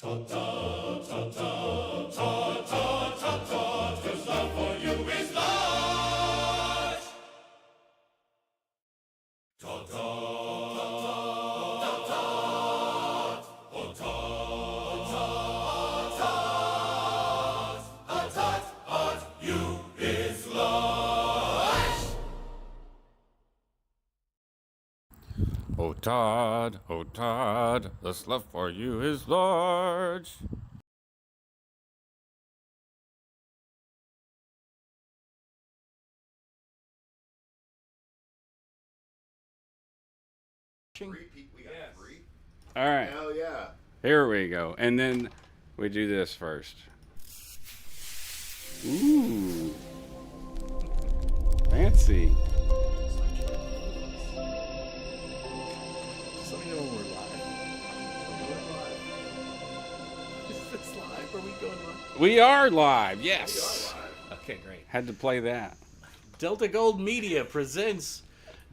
Oh Todd, this love for you is large. All right. Hell yeah. Here we go. And then we do this first. Ooh. Fancy. Just let me know when we're live. Is this live? Are we going live? We are live, yes. Okay, great. Had to play that. Delta Gold Media presents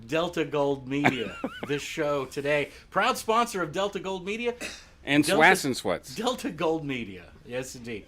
Delta Gold Media. This show today, proud sponsor of Delta Gold Media. And Swass and Sweats. Delta Gold Media. Yes, indeed.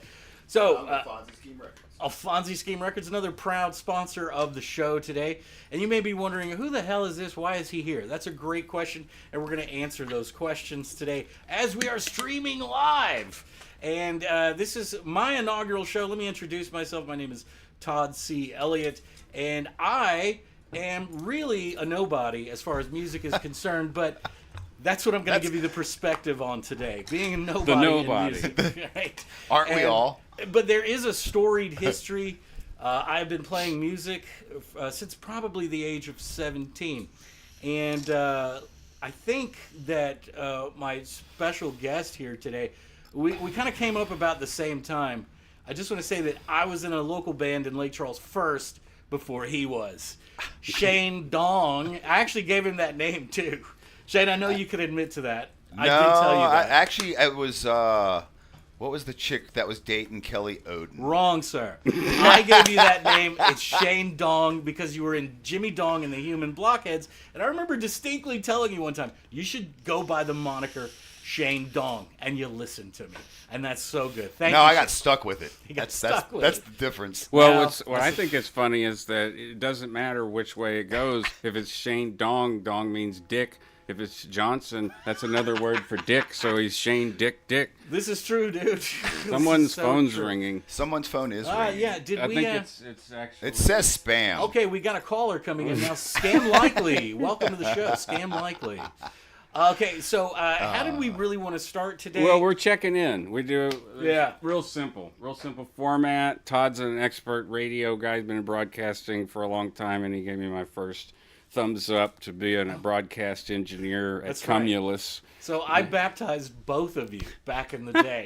So, Fonzie Scheme Records. Alfonsi Scheme Records, another proud sponsor of the show today. And you may be wondering, who the hell is this? Why is he here? That's a great question, and we're going to answer those questions today as we are streaming live. And this is my inaugural show. Let me introduce myself. My name is Todd C. Elliott, and I am really a nobody as far as music is concerned, but that's what I'm going to give you the perspective on today, being a nobody. The nobody. In music, right? Aren't we all? But there is a storied history. I've been playing music since probably the age of 17. And I think that my special guest here today, we kind of came up about the same time. I just want to say that I was in a local band in Lake Charles first before he was. Shane Dong. I actually gave him that name too. Shane, I know you could admit to that. I did tell you that. Actually, it was, what was the chick that was dating Kelly Oden? Wrong, sir. I gave you that name. It's Shane Dong because you were in Jimmy Dong and the Human Blockheads. And I remember distinctly telling you one time, you should go by the moniker Shane Dong. And you listened to me. And that's so good. Thank you. No, I got stuck with it. You got That's stuck with That's it. the difference. Well, Now- what I think is funny is that it doesn't matter which way it goes. If it's Shane Dong, Dong means dick. If it's Johnson, that's another word for dick, so he's Shane Dick Dick. This is true, dude. Someone's phone's ringing. Someone's phone is ringing. Yeah, did I we... think it's actually... It says spam. Okay, we got a caller coming in now. Scam Likely. Welcome to the show, Scam Likely. Okay, so how did we really want to start today? Well, we're checking in. We do Yeah. real simple format. Todd's an expert radio guy. He's been in broadcasting for a long time, and he gave me my first thumbs up to be a broadcast engineer at That's right. Cumulus. So I baptized both of you back in the day.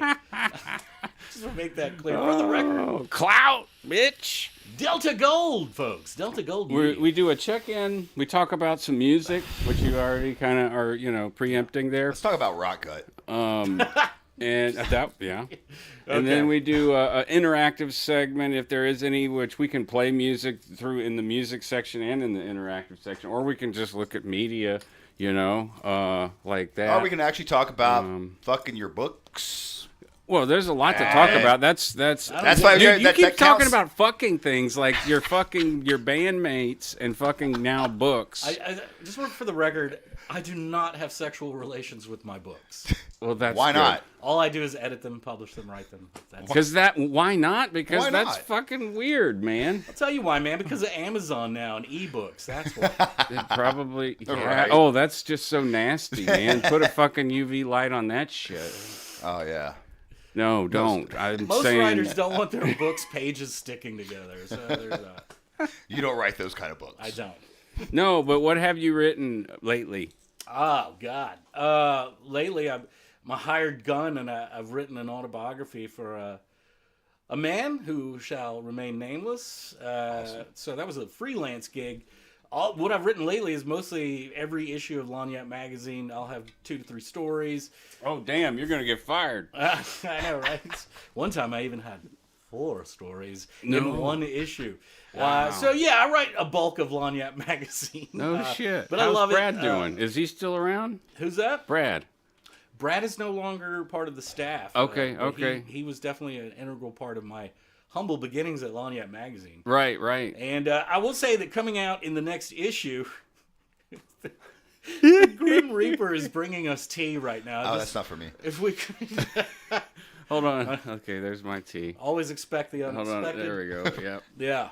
Just to make that clear for the record. Oh, clout, bitch. Delta Gold, folks. Delta Gold. We do a check-in. We talk about some music, which you already kind of are, preempting there. Let's talk about Rock Gut. And that, yeah. And Okay. then we do an interactive segment, if there is any, which we can play music through in the music section and in the interactive section, or we can just look at media, like that. Or we can actually talk about fucking your books. Well, there's a lot to talk about. That's That's why Dude, you that keep talking counts. about fucking things like your bandmates and fucking now books. I just want for the record, I do not have sexual relations with my books. Well, that's Why good. not? All I do is edit them, publish them, write them. That's Because why not? Because Why that's not? fucking weird, man. I'll tell you why, man. Because of Amazon now and ebooks. That's why. It probably. Yeah. Right. Oh, that's just so nasty, man. Put a fucking UV light on that shit. Oh, yeah. No, don't. I'm Most saying. writers don't want their books pages sticking together. So there's that. You don't write those kind of books. I don't. No, but what have you written lately? Oh God! Lately, I'm a hired gun, and I've written an autobiography for a man who shall remain nameless. So that was a freelance gig. What I've written lately is mostly every issue of Lagniappe magazine. I'll have 2 to 3 stories. Oh, damn! You're gonna get fired. I know, right? One time I even had 4 stories in one issue. Wow. So yeah, I write a bulk of Lagniappe magazine. No shit. But How's I love Brad it. doing? Is he still around? Who's that? Brad. Brad is no longer part of the staff. Okay, but okay. He was definitely an integral part of my humble beginnings at Lagniappe Magazine. Right, right. And I will say that coming out in the next issue, the Grim Reaper is bringing us tea right now. Oh, that's not for me. If we could Hold on. Okay, there's my tea. always expect the Hold unexpected. on. There we go. Yep. Yeah.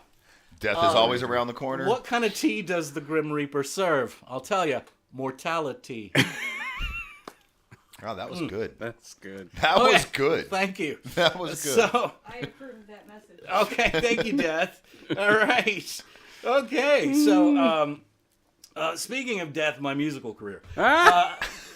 Death is always around the corner. What kind of tea does the Grim Reaper serve? I'll tell you, mortality. Oh, that was good. That's good. That Okay. was good. Thank you. That was good. So, I approve that message. okay, thank you, Death. All right. Okay, so speaking of Death, my musical career.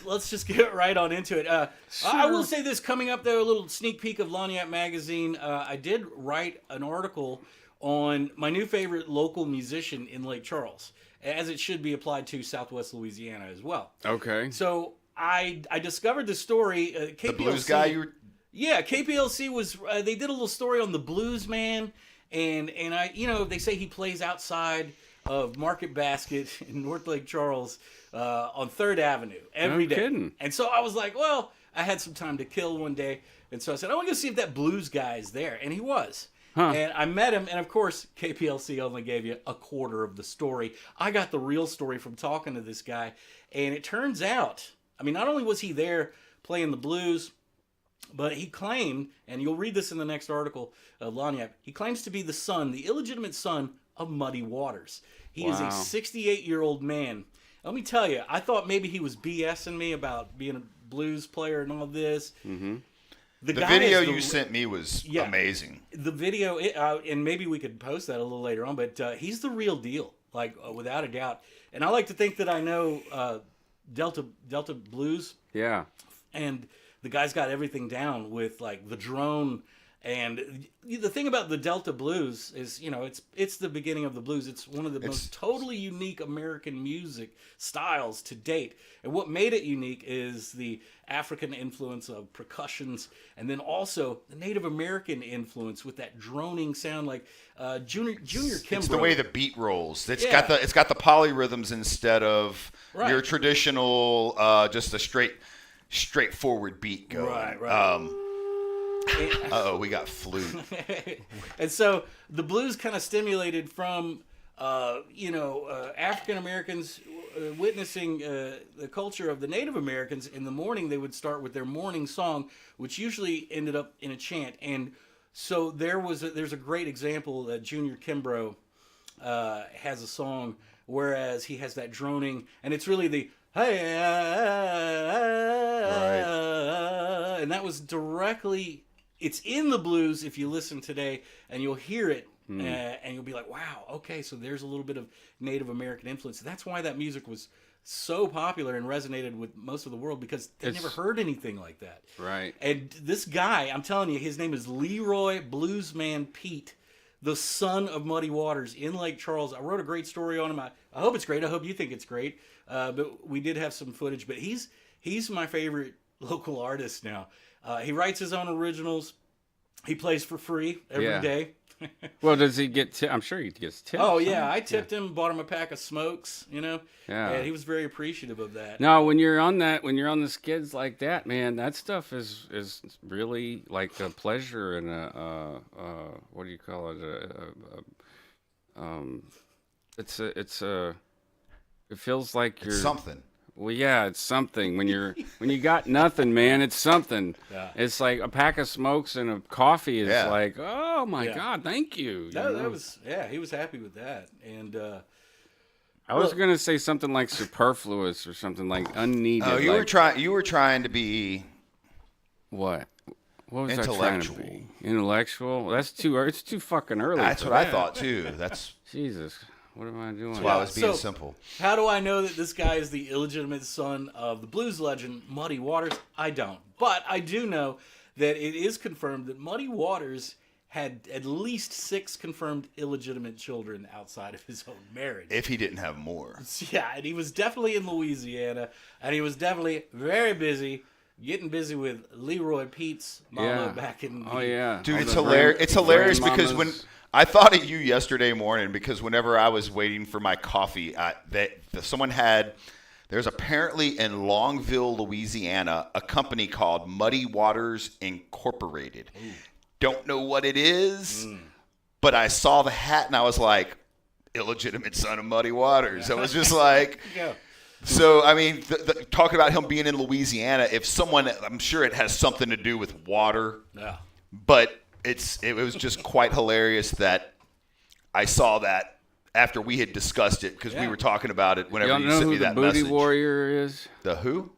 Let's just get right on into it. I will say this, coming up there, a little sneak peek of Lagniappe Magazine. I did write an article on my new favorite local musician in Lake Charles, as it should be applied to Southwest Louisiana as well. Okay. So I discovered the story. KPLC, The blues guy you were... yeah, KPLC was. They did a little story on the blues man, and I, they say he plays outside of Market Basket in North Lake Charles on 3rd Avenue every day. Kidding. And so I was like, well, I had some time to kill one day, and so I said, I want to go see if that blues guy is there, and he was. Huh. And I met him, and of course, KPLC only gave you a quarter of the story. I got the real story from talking to this guy, and it turns out, I mean, not only was he there playing the blues, but he claimed, and you'll read this in the next article of Lagniappe, he claims to be the son, the illegitimate son of Muddy Waters. He is a Wow. 68-year-old man. Let me tell you, I thought maybe he was BSing me about being a blues player and all this. Mm-hmm. The guy video is you sent me was amazing. The video, and maybe we could post that a little later on, but he's the real deal, like without a doubt. And I like to think that I know Delta Blues, Yeah. and the guy's got everything down with like the drone. And the thing about the Delta Blues is, it's the beginning of the blues. It's one of the most totally unique American music styles to date. And what made it unique is the African influence of percussions, and then also the Native American influence with that droning sound, like Junior Kimbrough. It's the way the beat rolls. It's Yeah. got the polyrhythms instead of Right. your traditional just a straightforward beat going. Right. We got flute. And so the blues kind of stimulated from, African Americans witnessing the culture of the Native Americans. In the morning, they would start with their morning song, which usually ended up in a chant. And so there's a great example that Junior Kimbrough has a song, whereas he has that droning, and it's really the hey, and that was directly. It's in the blues if you listen today, and you'll hear it, and you'll be like, wow, okay, so there's a little bit of Native American influence. That's why that music was so popular and resonated with most of the world, because they never heard anything like that. Right. And this guy, I'm telling you, his name is Leroy Bluesman Pete, the son of Muddy Waters in Lake Charles. I wrote a great story on him. I hope it's great. I hope you think it's great. But we did have some footage. But he's my favorite local artist now. He writes his own originals. He plays for free every day. Well, does he get I'm sure he gets tips. Oh, yeah. I tipped him, bought him a pack of smokes, Yeah. And he was very appreciative of that. No, when you're on the skids like that, man, that stuff is really like a pleasure and a what do you call it? It feels like you're It's something. Well, yeah, it's something. When you got nothing, man, it's something. Yeah. It's like a pack of smokes and a coffee is Yeah. like, oh my Yeah. God, thank you. That was, he was happy with that. And I was gonna say something like superfluous or something like unneeded. Oh, you like, were trying to be what? What was I trying to intellectual. be? Intellectual? It's too fucking early. That's for what I that. thought too. That's Jesus, what am I doing? why I was being So- simple. how do I know that this guy is the illegitimate son of the blues legend Muddy Waters? I don't. But I do know that it is confirmed that Muddy Waters had at least 6 confirmed illegitimate children outside of his own marriage. If he didn't have more. Yeah, and he was definitely in Louisiana, and he was definitely very busy, getting busy with Leroy Pete's mama back in the... Oh yeah, Dude, All it's the hilarious. It's hilarious grandmamas. because when I thought of you yesterday morning, because whenever I was waiting for my coffee, someone had There's apparently in Longville, Louisiana, a company called Muddy Waters Incorporated. Ooh. Don't know what it is, but I saw the hat and I was like, illegitimate son of Muddy Waters. I was just like, yeah. So, I mean, talking about him being in Louisiana, if someone, I'm sure it has something to do with water. Yeah. But it was just quite hilarious that I saw that after we had discussed it because we were talking about it whenever you sent me that message. The Booty Warrior is? The who?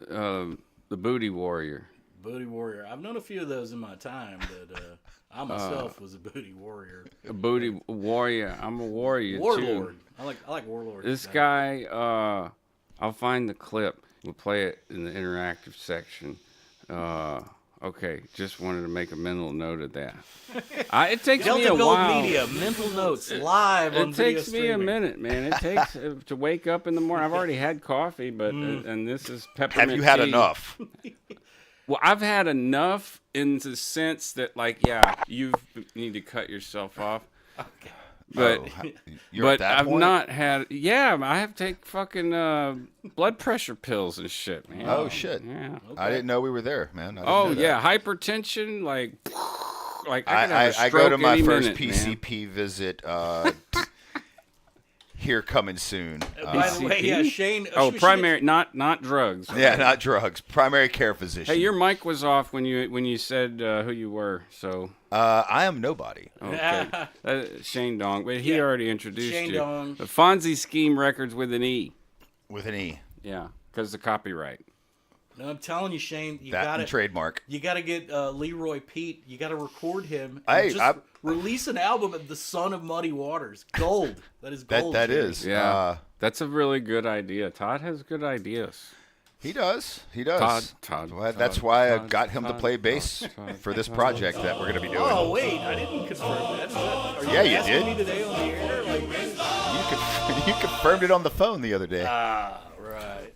The Booty Warrior. Booty Warrior. I've known a few of those in my time, but I myself was a Booty Warrior. A Booty Warrior. I'm a warrior Warlord. too. I like Warlord. This guy, I'll find the clip. We'll play it in the interactive section. Okay, just wanted to make a mental note of that. It takes me a Delta Gold while. Media, mental notes, live on video It takes me a streaming. minute, man. It takes to wake up in the morning. I've already had coffee, but and this is peppermint Have you had tea. enough? Well, I've had enough in the sense that, like, yeah, you need to cut yourself off. Okay. But You're at that I've point? not had. Yeah, I have to take fucking blood pressure pills and shit, man. Oh, shit. Yeah. Okay. I didn't know we were there, man. I didn't Oh know that. yeah, hypertension, like I could have a I go stroke to my any first minute, man. PCP visit here coming soon. By the way, yeah, Shane. Oh, should- primary, not drugs. Yeah, not drugs. Primary care physician. Hey, your mic was off when you said who you were. So I am nobody. okay, Shane Dong, but he Yeah. already introduced Shane you. Dong. The Fonzie Scheme Records with an E. With an E. Yeah, because the copyright. No, I'm telling you, Shane, you That got and it. trademark. You got to get Leroy Pete. You got to record him. Hey, And release an album of the Son of Muddy Waters. Gold. That is gold. That Shane. is. Yeah, that's a really good idea. Todd has good ideas. He does. He does. Todd. Well, that's why I Todd, got him to Todd, play bass Todd, for this Todd. project that we're going to be doing. Oh wait, I didn't confirm that. Are Yeah, you asking did. me today on the air? Like, You confirmed it on the phone the other day. right.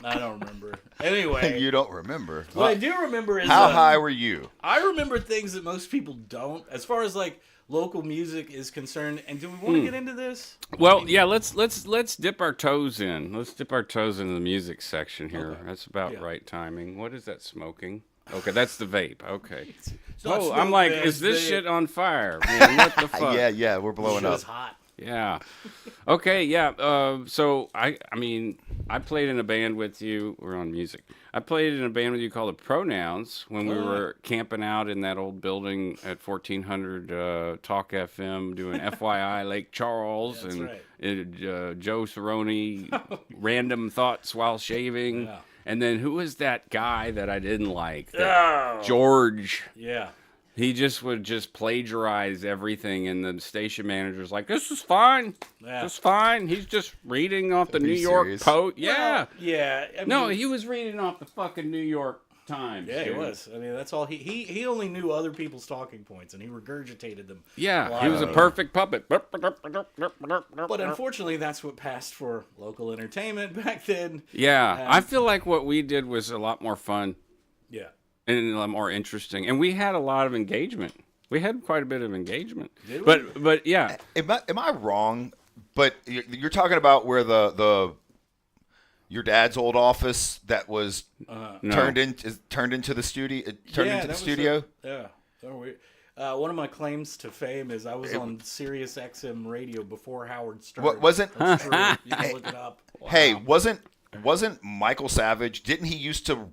I don't remember. Anyway, You don't remember. what I do remember is How high were you? I remember things that most people don't, as far as like local music is concerned. And do we want to get into this? Well, yeah, let's dip our toes in. Let's dip our toes into the music section here. Okay. That's about Yeah. right timing. What is that smoking? Okay, that's the vape. Okay. It's not Oh, smoke, I'm like, man, is this it's shit on fire? Man, what the fuck? Yeah, we're blowing Shit up. is hot. Yeah. Okay, yeah. So I mean, I played in a band with you. We're on music. I played in a band with you called the Pronouns when we were camping out in that old building at 1400 Talk FM doing FYI Lake Charles. That's and right. Joe Cerrone, Random Thoughts While Shaving. Yeah. And then who was that guy that I didn't like? Oh. George. Yeah. He just would just plagiarize everything, and the station manager's like, "This is fine. Yeah. This is fine. He's just reading off the New you York serious? Post." Yeah. Well, yeah. I No, mean, he was reading off the fucking New York Times. Yeah, he dude. was. I mean, that's all he only knew other people's talking points, and he regurgitated them. Yeah, he was a perfect puppet. But unfortunately, that's what passed for local entertainment back then. Yeah, I feel like what we did was a lot more fun Yeah. and a lot more interesting, and we had a lot of engagement. We had quite a bit of engagement. Did we? But yeah, Am I wrong? But you're talking about where your dad's old office that was no. turned into the studio. That was yeah. So weird. One of my claims to fame is I was on Sirius XM radio before Howard started. wasn't- That's true. You can look it up. Hey, wasn't Michael Savage? Didn't he used to?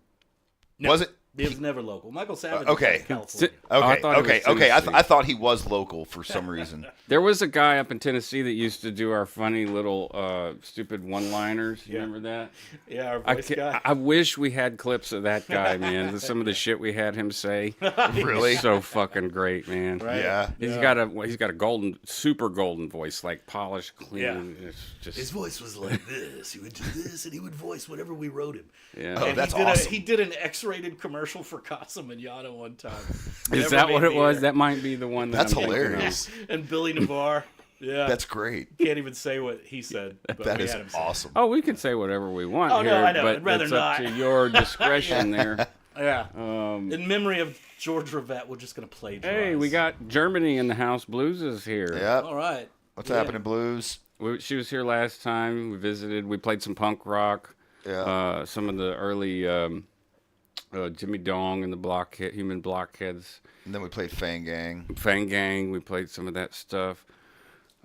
No. Was it? It was never local. Michael Savage okay. was from California. Oh, I Okay, thought it was okay. Tennessee. I thought he was local for some reason. There was a guy up in Tennessee that used to do our funny little stupid one-liners. You remember that? Yeah, our I, voice ca- guy. I wish we had clips of that guy, man. Some of the shit we had him say. Really? So fucking great, man. Right. Yeah. He's got a super golden voice, like polished, clean. Yeah. It's just His voice was like this. He would do this, and he would voice whatever we wrote him. yeah. Oh, And that's he did awesome. he did an X-rated commercial for Casa Manana one time. Is Never that made what it the was? air. That might be the one. That's I'm thinking of. hilarious. And Billy Navarre. Yeah. That's great. Can't even say what he said. But That we is had him say it. awesome. Oh, we can say whatever we want Oh, no, here, I know. but I'd rather it's up not. to your discretion there. Yeah. In memory of George Rivette, we're just going to play. Hey, we got Germany in the house. Blues is here. Yep. All right. What's Yeah. happening, Blues? She was here last time. We visited. We played some punk rock. Yeah. Some of the early Jimmy Dong and the Human Blockheads. And then we played Fang Gang. Fang Gang. We played some of that stuff.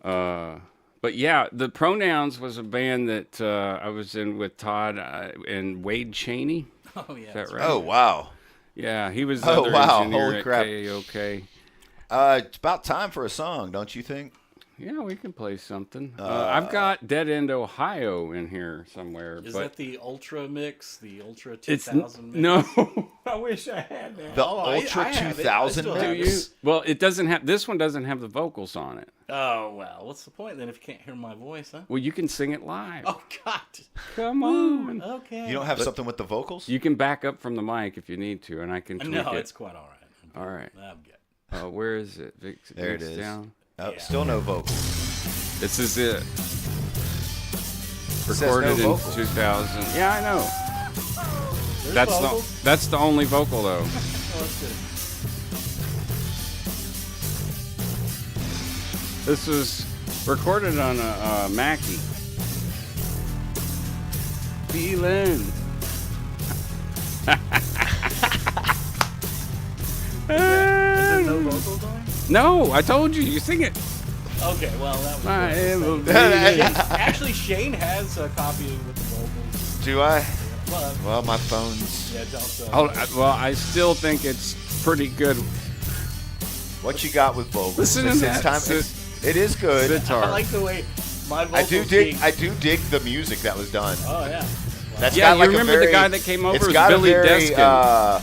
But yeah, the Pronouns was a band that I was in with Todd and Wade Cheney. Oh yeah. Is that right? Oh, wow. Yeah, he was the Oh, other wow. engineer Holy at crap. KAOK. It's about time for a song, don't you think? Yeah, we can play something. I've got Dead End Ohio in here somewhere. Is but that the Ultra mix? The Ultra it's 2000 mix? no. I wish I had that. The I Ultra have it. I 2000 still have mix? Well, it doesn't have. This one doesn't have the vocals on it. Oh, well, what's the point then if you can't hear my voice, huh? Well, you can sing it live. Oh, God. Come on. Okay. You don't have something with the vocals? You can back up from the mic if you need to, and I can tweak No, it. it's quite all right. All right. I'm good. Where is it? Vic, There it Vic's is. Down. Oh, Yeah. still no vocals. This is it. says Recorded no in vocals. 2000. Yeah, I know. There's vocals. That's the only vocal though. Oh, that's good. This was recorded on a Mackie. Feeling. Is there no vocals on it? No, I told you. You sing it. Okay, well, that was I good. am a baby. Actually, Shane has a copy with the vocals. Do I? Well, Well, my phone's... yeah, don't. Well, I still think it's pretty good. What you got with vocals? Listen to It's that. time- it is good. Sitar. I like the way my I vocals do dig the music that was done. Oh, yeah. That's Yeah, got you like a remember very, the guy that came over it's was got a Billy very, Deskin.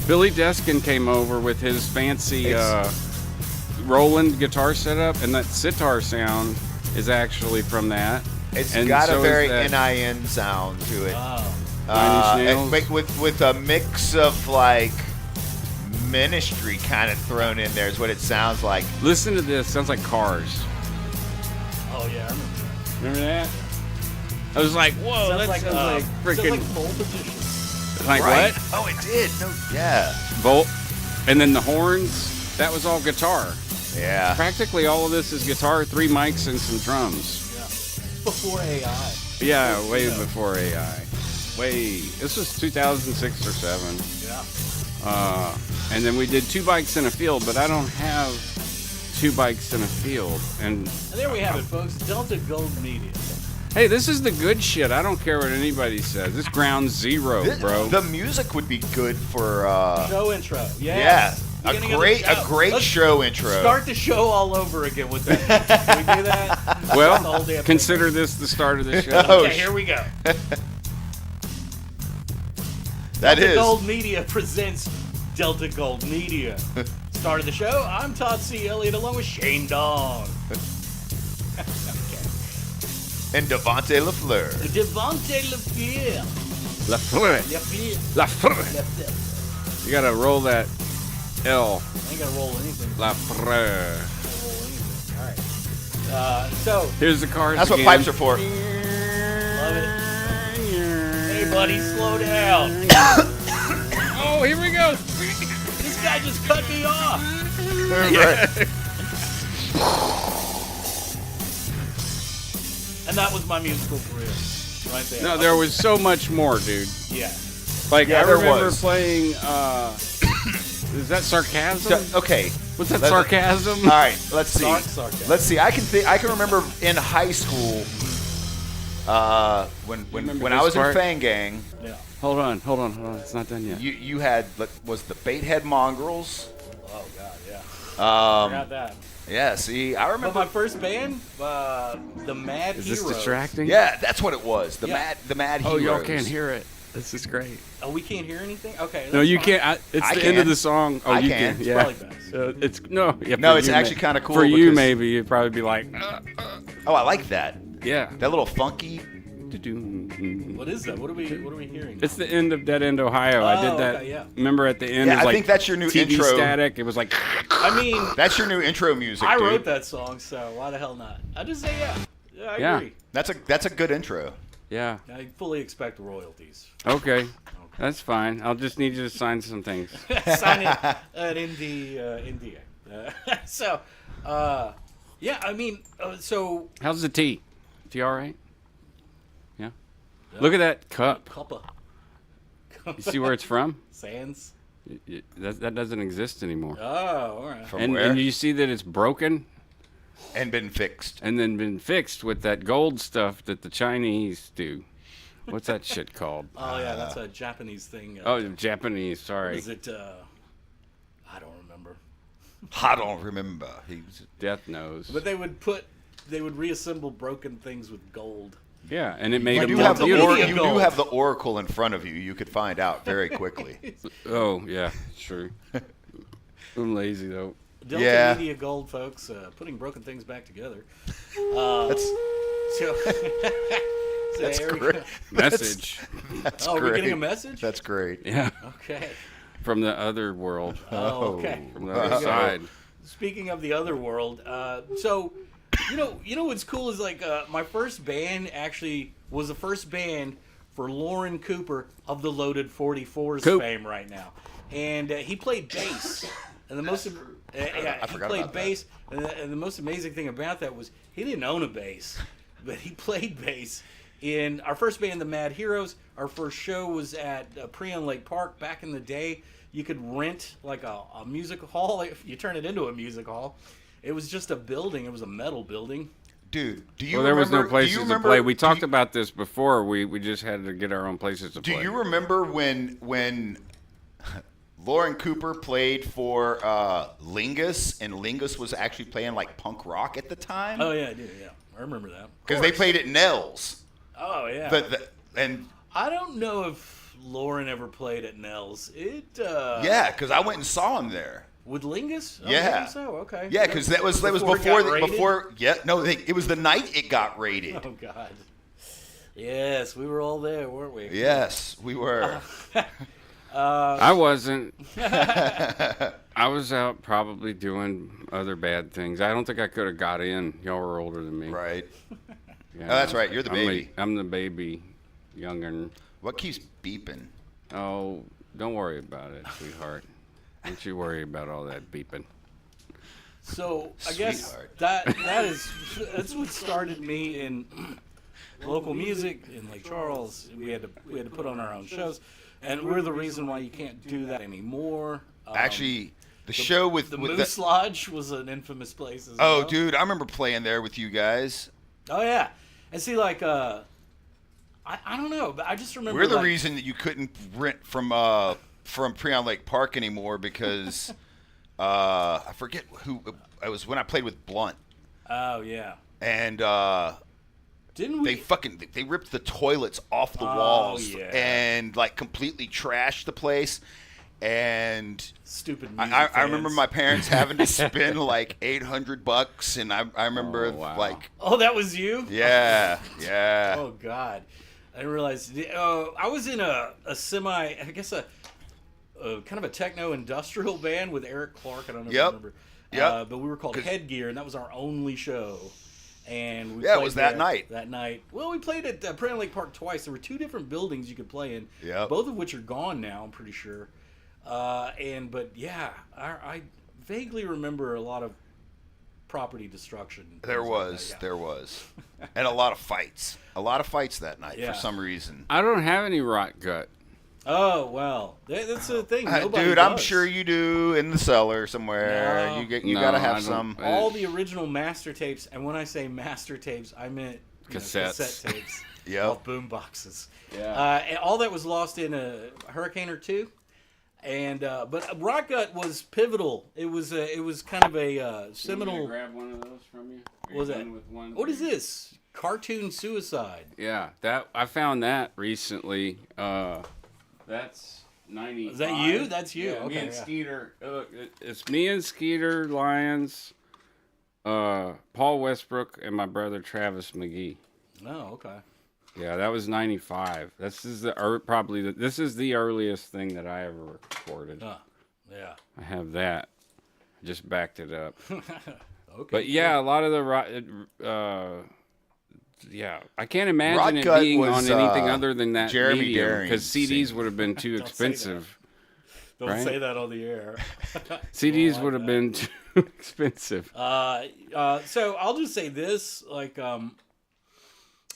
Billy Deskin came over with his fancy Roland guitar setup, and that sitar sound is actually from that. it's and got so a is very that NIN sound to it. Oh. Nine Inch And Nails. with a mix of like Ministry kind of thrown in there is what it sounds like. Listen to this. Sounds like Cars. Oh, yeah, I remember that. Remember that? I was like, whoa, Sounds that like, sounds like freaking. like pole position. Like Right. what? Oh, it did. No, yeah. Volt. And then the horns. That was all guitar. Yeah. Practically all of this is guitar, 3 mics, and some drums. Yeah. Before AI. Yeah, way Yeah. before AI. This was 2006 or 7. Yeah. And then we did 2 bikes in a field, but I don't have 2 bikes in a field. And And there we have it, folks. Delta Gold Media. hey, this is the good shit. I don't care what anybody says. This ground zero, bro. The music would be good for Show intro. Yeah. yeah, a Beginning of great the show. Let's show intro. Start the show all over again with that. Can we do that? Start the whole Well, damn consider this the start of the show. thing. Oh, Okay, here we go. That Delta is. Gold Media presents Delta Gold Media. Start of the show. I'm Todd C. Elliott along with Shane Dong. And Devontae LaFleur. Devontae LaFleur. La Fleur. LaFleur. La Fleur. LaFleur. You gotta roll that L. I ain't gonna roll anything. La Fleur. Roll anything. All right. So, Here's the cards That's what again. pipes are for. love it. Hey, buddy, slow down. Oh, here we go. This guy just cut me off. Right. And that was my musical career. Right there. No, there was so much more, dude. Yeah. Like, Yeah, I there remember was. playing, is that sarcasm? Okay. Was that Let- sarcasm? All right. Let's see. Sarcasm. Let's see. I can remember in high school when remember I this was part? in Fang Gang. Yeah. Hold on. It's not done yet. You had was the Baitehead Mongrels. Oh, God, yeah. Um, Forgot that. yeah. See, I But remember. my first band, the Mad Is Heroes. this distracting? Yeah, that's what it was. The Yeah. Mad Oh, Heroes. y'all can't hear it. This is great. Oh, we can't hear anything? Okay. No, that's you fine. can't. It's I the end of can. the song. Oh, I you can. can. It's Yeah. probably best. It's no. Yeah, No, for it's you, actually ma- kinda cool For you, because- maybe you'd probably be like, Oh, I like that. yeah. That little funky. What is that? What are we hearing? It's the end of Dead End Ohio. I did Oh, that. okay, yeah. Remember at the end? Yeah, it was I like think that's your new TV intro. static. It was like. I mean, That's your new intro music, I dude. wrote that song, so why the hell not? I just say yeah. Yeah, I Yeah. agree. That's a good intro. Yeah. I fully expect royalties. Okay. That's fine. I'll just need you to sign some things. Sign it in the NDA. So, Yeah, I mean, so How's the tea? Tea all right? Yeah. Look at that cup. cuppa You see where it's from? Sands. That doesn't exist anymore. Oh, all right. From And, where? and you see that it's broken And been fixed. and then been fixed with that gold stuff that the Chinese do. What's that shit called? Oh yeah, that's a Japanese thing. Oh, Japanese. What Sorry. is it? I don't remember. I don't remember. Death knows. But they would reassemble broken things with gold. Yeah, and it made You them do, more have the beautiful. Media you do gold. have the oracle in front of you. You could find out very quickly. Oh, yeah, true. I'm lazy, though. Delta Yeah. Media Gold, folks, putting broken things back together. That's So, that's there we great. go. Message. That's Oh, great. we're getting a message? That's great. Yeah, Okay. from the other world. Oh, okay. From the other side. Speaking of the other world, so you know what's cool is like my first band actually was the first band for Lauren Cooper of the Loaded 44s Coop. fame right now, and he played bass. And the most he forgot played about that. bass, and the most amazing thing about that was he didn't own a bass, but he played bass. In our first band, the Mad Heroes, our first show was at Preon Lake Park. Back in the day, you could rent like a music hall. If you turn it into a music hall, it was just a building. It was a metal building. Dude, do you Well, there was no remember? places do you to remember, play. We talked do you, about this before. We just had to get our own places to Do play. you remember when Lauren Cooper played for Lingus, and Lingus was actually playing like punk rock at the time? Oh yeah, I do. Yeah, I remember that. Because they played at Nell's. Oh yeah. And I don't know if Lauren ever played at Nell's. yeah, because I went and saw him there. With Lingus? Oh, Yeah. maybe so okay. Yeah, because that was Before it before got raided? it was the night it got raided. Oh God. Yes, we were all there, weren't we? Yes, we were. I wasn't. I was out probably doing other bad things. I don't think I could have got in. Y'all were older than me. Right. Yeah. Oh, that's right. You're the baby. I'm the baby, young'un. What keeps beeping? Oh, don't worry about it, sweetheart. Don't you worry about all that beeping. So I guess Sweetheart. that's what started me in local music in Lake Charles. We had to put on our own shows, and we're the reason why you can't do that anymore. Actually, the show with the with Moose Lodge was an infamous place. As Oh, well. dude, I remember playing there with you guys. Oh yeah, and see, like, I don't know, but I just remember We're the like, reason that you couldn't rent from Preon Lake Park anymore because I forget who it was when I played with Blunt, Oh yeah, and didn't we? they ripped the toilets off the Oh, walls yeah. and like completely trashed the place. And Stupid music I remember fans. my parents having to spend like $800, and I remember Oh, wow. like Oh, that was you? yeah. Oh God, I didn't realize. I was in a semi, I guess a kind of a techno industrial band with Eric Clark. I don't know if you Yep. remember. Yep. But we were called Headgear, and that was our only show. And we Yeah, it played was that there night. That night. Well, we played at Prairie Lake Park twice. There were two different buildings you could play in. Yep. Both of which are gone now. I'm pretty sure. But yeah, I vaguely remember a lot of property destruction. There things like was, that, yeah. there was, and a lot of fights that night Yeah. for some reason. I don't have any rot gut. Oh well, that's the thing. Nobody Dude, I'm does. sure you do in the cellar somewhere. No. You No, gotta I have don't- some. All the original master tapes, and when I say master tapes, I meant Cassettes. cassette tapes. Yep. Off boom boxes. Yeah. And all that was lost in a hurricane or two. And but Rock Gut was pivotal. It was kind of a seminal. grab one of those from you? What was that? What is this? Cartoon suicide. Yeah, that I found that recently. That's 95. Is that you? That's you. Yeah, me Okay, and yeah. Skeeter. It's me and Skeeter Lyons, Paul Westbrook, and my brother Travis McGee. Oh, okay. Yeah, that was 95. This is this is the earliest thing that I ever recorded. Yeah. I have that. Just backed it up. Okay. But yeah, a lot of the yeah, I can't imagine Rock it Gut being was, on anything other than that Jeremy medium Daring because CDs singing. would have been too Don't say that. expensive. Don't Right? say that on the air. CDs like would have that. been too expensive. So I'll just say this: like,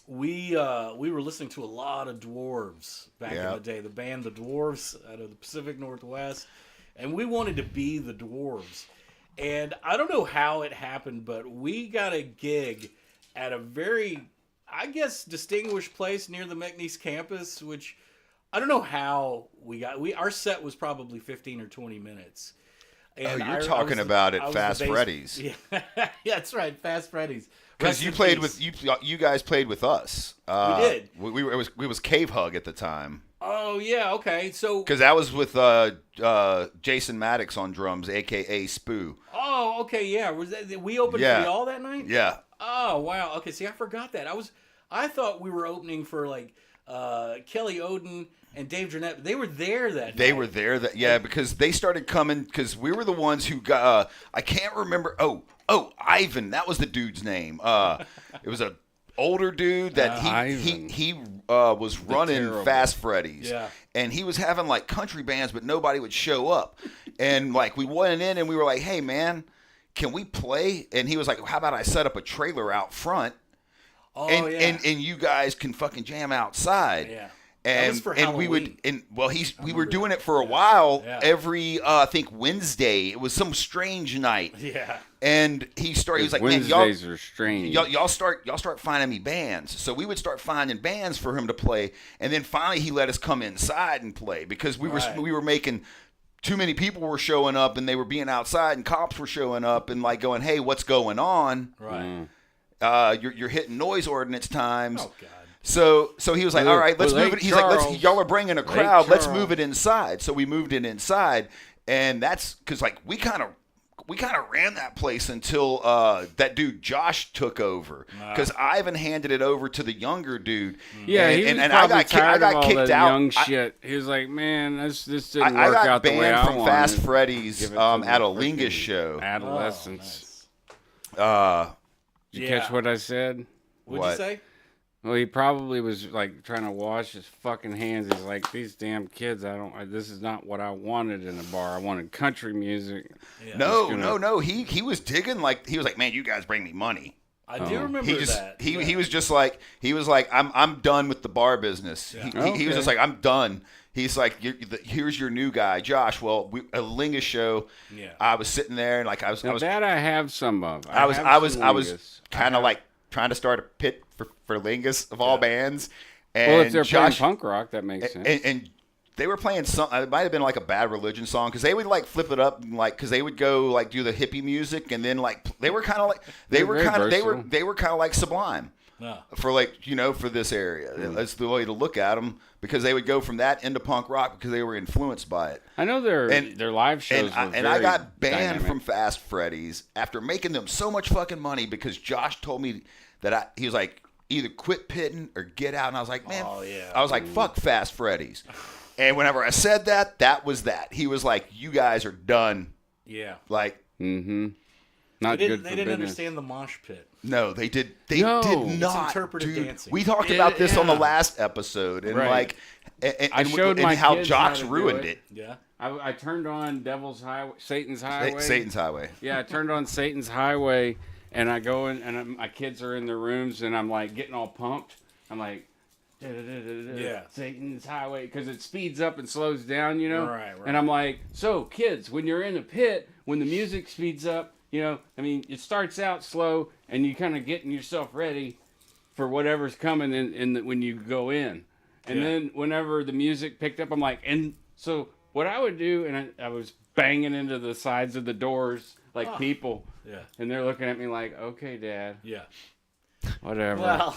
we were listening to a lot of Dwarves back in the day. The band The Dwarves out of the Pacific Northwest, and we wanted to be the Dwarves. And I don't know how it happened, but we got a gig at a very, I guess, distinguished place near the McNeese campus, which I don't know how we got. Our set was probably 15 or 20 minutes. And you're talking about it, Fast Freddy's. Yeah, that's right, Fast Freddy's. Because you played with you guys played with us. We did. It was Cave Hug at the time. Oh yeah, okay. So Because that was with Jason Maddox on drums, aka Spoo. oh okay, yeah. Was that we opened Yeah. for y'all that night? Yeah. Oh wow. Okay, see, I forgot that. I thought we were opening for like Kelly Oden and Dave Drenette. They were there that night. They were there because they started coming because we were the ones who got I can't remember Ivan, that was the dude's name. It was a older dude that he was running terrible. Fast Freddy's. Yeah. And he was having like country bands but nobody would show up. And like we went in and we were like, "Hey man, can we play?" And he was like, "How about I set up a trailer out front Oh and yeah. and you guys can fucking jam outside." Yeah. That was for we would Halloween. we were doing it for a while Yeah. every I think Wednesday. It was some strange night. Yeah. And he was like, "Man, Wednesdays are strange. y'all start finding me bands." So we would start finding bands for him to play, and then finally he let us come inside and play because we were making too many people were showing up and they were being outside and cops were showing up and like going, "Hey, what's going on? Right. You're hitting noise ordinance times." Oh God. So he was like, "All right, let's Lake move it." He's like, Charles. "Y'all are bringing a crowd. Let's Charles. move it inside." So we moved it inside, and that's because like we kind of ran that place until that dude Josh took over because Ivan handed it over to the younger dude. Yeah, and, he was and, and probably I tired got of all kicked that out. young shit. He was like, "Man, this didn't I work got out the way banned I from wanted." Fast Freddy's Give it to at the a Lingus freaking show. Adolescence. Nice. Did you catch what I said? What'd What? you say? Well, he probably was like trying to wash his fucking hands. He's like, "These damn kids, this is not what I wanted in a bar. I wanted country music." Yeah. No. He was digging like he was like, "Man, you guys bring me money." I do remember He just that. he was just like I'm done with the bar business. Yeah. He was just like, I'm done. He's like, here's your new guy, Josh. Well, a Lingus show. Yeah. I was sitting there and like I was That I have some of. I was Lingus. kind of like trying to start a pit for Lingus of all bands. And Well, if they're Josh, playing punk rock, that makes sense. and they were playing some. It might have been like a Bad Religion song because they would like flip it up and like because they would go like do the hippie music and then like they were kind of like they were kind of like Sublime. No. For like for this area, that's the way to look at them because they would go from that into punk rock because they were influenced by it. I know their live shows And I got banned from Fast Freddy's after making them so much fucking money because Josh told me that he was like either quit pitting or get out, and I was like, man, I was like, fuck Fast Freddy's. And whenever I said that, that was that. He was like, you guys are done. Yeah. Like, Not They good didn't for business. understand the mosh pit. no, they did. They No. did It's not. interpretive dude. dancing. We talked about this on the yeah. last episode, and Right. like, I showed and my how kids Josh how to do ruined it. it. Yeah. I turned on Devil's Highway, Satan's Highway. Satan's Highway. Yeah, I turned on Satan's Highway, and I go in, and my kids are in their rooms, and I'm like getting all pumped. I'm like, Yeah. Satan's Highway, because it speeds up and slows down, you know? Right. And I'm like, so kids, when you're in a pit, when the music speeds up, I mean, it starts out slow, and you kind of getting yourself ready for whatever's coming when you go in. And then whenever the music picked up, I'm like, and so what I would do, and I was banging into the sides of the doors like people. Yeah. And they're looking at me like, okay, Dad, Yeah. whatever. Well,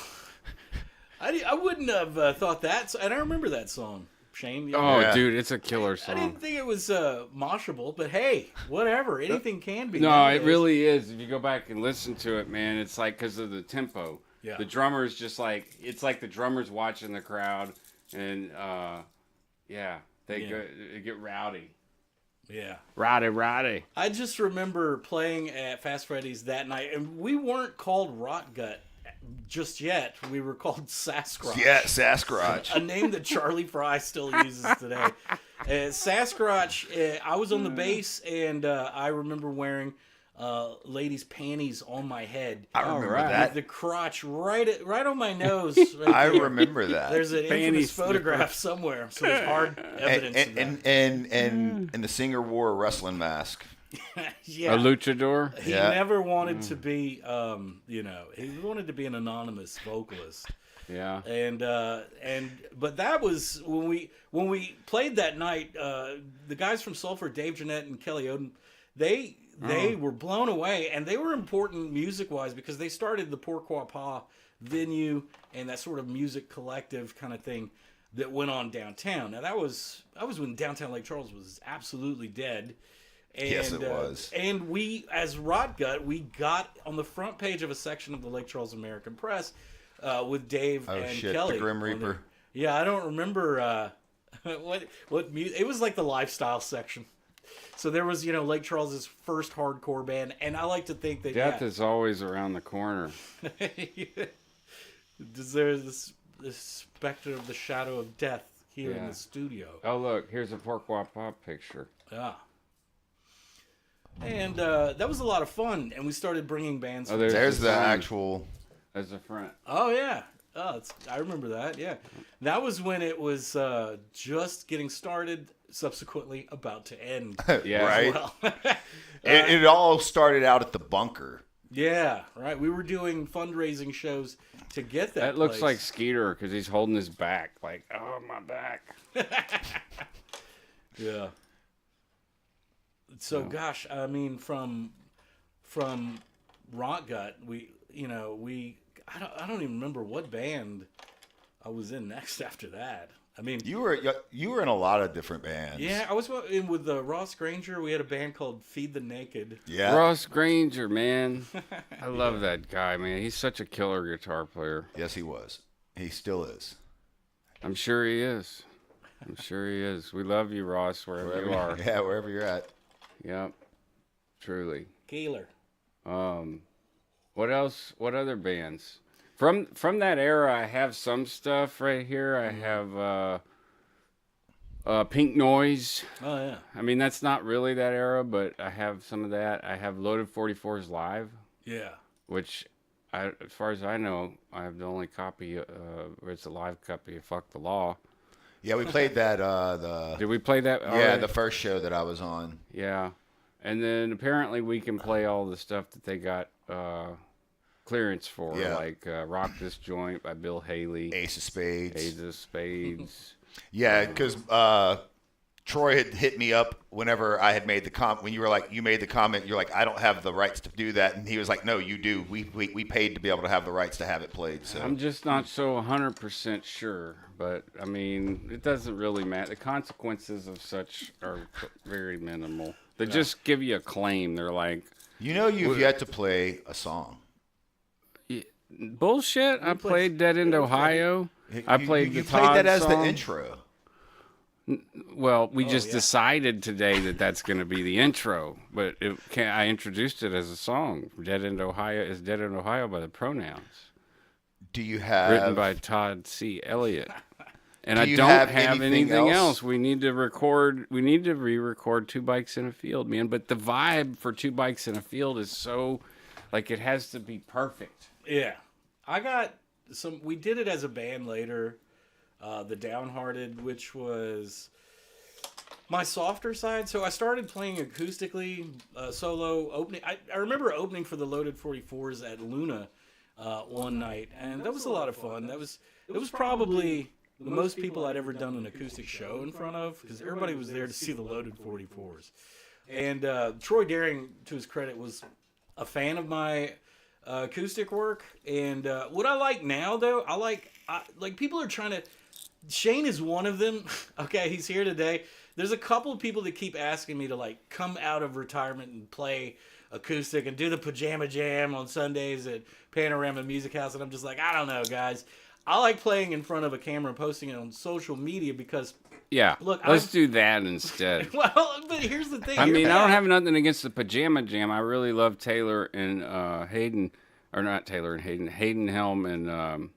I wouldn't have thought that. And I remember that song, Shane. Oh, Yeah. dude, it's a killer I song. didn't think it was moshable, but hey, whatever. Anything can be. No, nowadays. it really is. If you go back and listen to it, man, it's like because of the tempo. Yeah. The drummer's just like, it's like the drummer's watching the crowd, and they get rowdy. Yeah. Rowdy. I just remember playing at Fast Freddy's that night, and we weren't called Rot Gut just yet. We were called Sasquatch. Yeah, Sasquatch. A name that Charlie Fry still uses today. Sasquatch, I was on the bass, and I remember wearing ladies' panties on my head. I remember right. that. With the crotch right on my nose. Right I there. remember that. There's an Panty infamous sniffer. photograph somewhere, so there's hard evidence of that. and the singer wore a wrestling mask. Yeah. A luchador. He Yeah. never wanted to be, he wanted to be an anonymous vocalist. Yeah. But that was when we played that night. The guys from Sulphur, Dave Jeanette and Kelly Oden, they were blown away, and they were important music wise because they started the Pourquoi Pas venue and that sort of music collective kind of thing that went on downtown. Now that was when downtown Lake Charles was absolutely dead. And, Yes, it was. And we, as Rotgut, we got on the front page of a section of the Lake Charles American Press with Dave and Kelly. The Grim on Reaper. there. Yeah, I don't remember what music. It was like the lifestyle section. So there was, Lake Charles's first hardcore band, and I like to think that Death is always around the corner. There's this specter of the shadow of death here in Yeah. the studio. Oh, look, here's a Pourquoi Pas picture. Yeah. And that was a lot of fun, and we started bringing bands. Oh, There's the song. actual. As a front. Oh yeah, I remember that. Yeah, that was when it was just getting started. Subsequently, about to end. Yeah. Right. Well, It all started out at the bunker. yeah, right. We were doing fundraising shows to get that. That looks place. like Skeeter because he's holding his back. Like, oh, my back. Yeah. So gosh, I mean, from Rotgut, I don't even remember what band I was in next after that. I mean, You were in a lot of different bands. yeah, I was in with Ross Granger. We had a band called Feed the Naked. Yeah. Ross Granger, man. I love that guy, man. He's such a killer guitar player. Yes, he was. He still is. I'm sure he is. I'm sure he is. We love you, Ross, wherever you are. Yeah, wherever you're at. Yep. Truly. Keeler. What else? What other bands? From that era, I have some stuff right here. I have Pink Noise. Oh yeah. I mean, that's not really that era, but I have some of that. I have Loaded 44s live, Yeah. which, as far as I know, I have the only copy where it's a live copy of Fuck the Law. Yeah, we played that. Did we play that? Yeah, already? the first show that I was on. Yeah. And then apparently we can play all the stuff that they got clearance for, Yeah. like Rock This Joint by Bill Haley, Ace of Spades. Ace of Spades. Yeah, because Troy had hit me up whenever I had made the comment. When you made the comment, you're like, I don't have the rights to do that, and he was like, no, you do. We paid to be able to have the rights to have it played. So I'm just not so 100% sure, but I mean, it doesn't really matter. The consequences of such are very minimal. They just give you a claim. They're like, you've yet to play a song. bullshit. I played Dead End Ohio. I played you the played Todd that as the song. intro. Well, we just decided today that that's going to be the intro, but I introduced it as a song. Dead End Ohio is Dead End Ohio by the Pronouns, Do you have written by Todd C. Elliott. And Do I you don't have have anything anything else? else. We need to record. We need to re-record Two Bikes in a Field, man. But the vibe for Two Bikes in a Field is so, like, it has to be perfect. Yeah. I got some. We did it as a band later. The Downhearted, which was my softer side. So I started playing acoustically, solo opening. I remember opening for the Loaded 44s at Luna one night, and that was a lot of fun. It was probably the most people I'd ever done an acoustic show in front of, because everybody was there to see the Loaded 44s. And Troy Daring, to his credit, was a fan of my acoustic work. And what I like now, though, I like people are trying to. Shane is one of them. Okay, he's here today. There's a couple of people that keep asking me to, like, come out of retirement and play acoustic and do the Pajama Jam on Sundays at Panorama Music House, and I'm just like, I don't know, guys. I like playing in front of a camera and posting it on social media because, Yeah, look, let's do that instead. well, but here's the thing. I mean, I don't have nothing against the Pajama Jam. I really love Taylor and Hayden, or not Taylor and Hayden, Hayden Helm and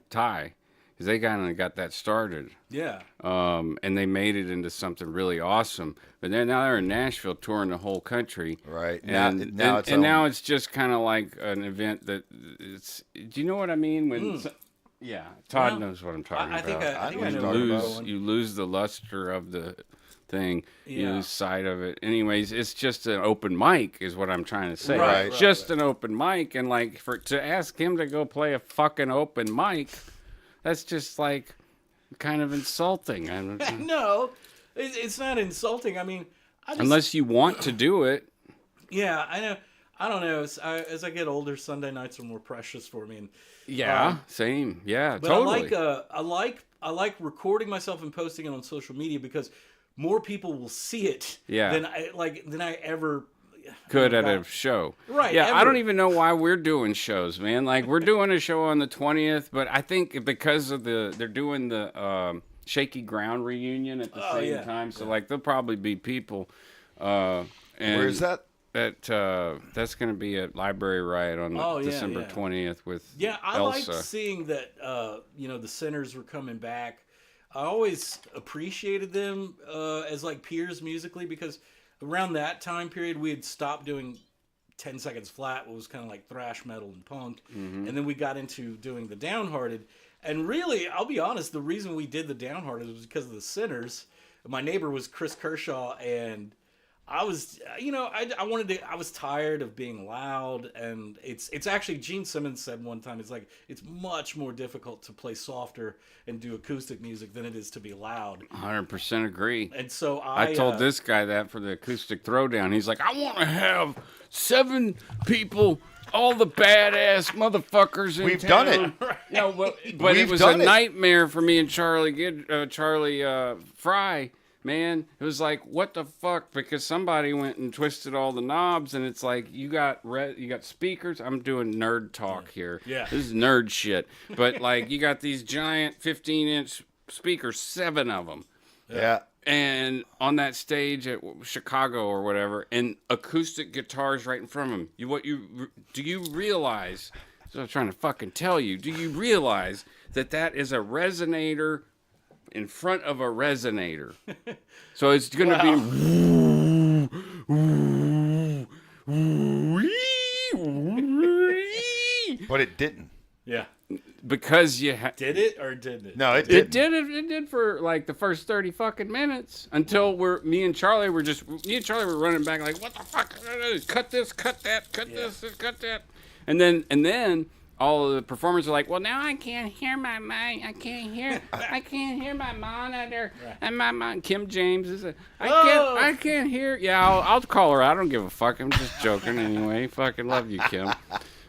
Ty. because they kind of got that started. Yeah. And they made it into something really awesome. But then now they're in Nashville touring the whole country. Right. And now it's just kind of like an event that it's. Do you know what I mean? When yeah, Todd knows what I'm talking about. I think I know. You lose the luster of the thing. Yeah. You lose sight of it. Anyways, it's just an open mic, is what I'm trying to say. Right. Just an open mic, and like to ask him to go play a fucking open mic, that's just like kind of insulting. No, it's not insulting. I mean, unless you want to do it. Yeah, I know. I don't know. As I get older, Sunday nights are more precious for me. And, yeah, same. Yeah, but totally. I like recording myself and posting it on social media because more people will see it than I ever could at a show. Right. Yeah, ever. I don't even know why we're doing shows, man. Like we're doing a show on the 20th, but I think because of they're doing the Shaky Ground reunion at the same time, so like there'll probably be people. And where's that? That's going to be at Library Riot on December 20th with I Elsa. liked seeing that the Sinners were coming back. I always appreciated them as like peers musically because around that time period we had stopped doing 10 Seconds Flat, what was kind of like thrash metal and punk, and then we got into doing the Downhearted. And really, I'll be honest, the reason we did the Downhearted was because of the Sinners. My neighbor was Chris Kershaw, and I was, I was tired of being loud, and it's actually, Gene Simmons said one time, it's much more difficult to play softer and do acoustic music than it is to be loud. 100% agree. And so I told this guy that for the acoustic throwdown. He's like, I want to have 7 people, all the badass motherfuckers in We've town. done it. No, but it was a nightmare for me and Charlie Fry. Man, it was like, what the fuck? Because somebody went and twisted all the knobs, and it's like you got speakers. I'm doing nerd talk here. Yeah, this is nerd shit. But like, you got these giant 15-inch speakers, 7 of them. Yeah. And on that stage at Chicago or whatever, and acoustic guitars right in front of them. Do you realize? So I'm trying to fucking tell you. Do you realize that is a resonator in front of a resonator? So it's going to be. But it didn't. Yeah. Because did it or didn't it? No, it didn't. It did for like the first 30 fucking minutes until me and Charlie were running back like, what the fuck? Cut this, cut that, cut this, cut that. And then all of the performers are like, well, now I can't hear my mic. I can't hear my monitor. Right. And my Kim James is I can't hear. Yeah, I'll call her out. I don't give a fuck. I'm just joking anyway. Fucking love you, Kim.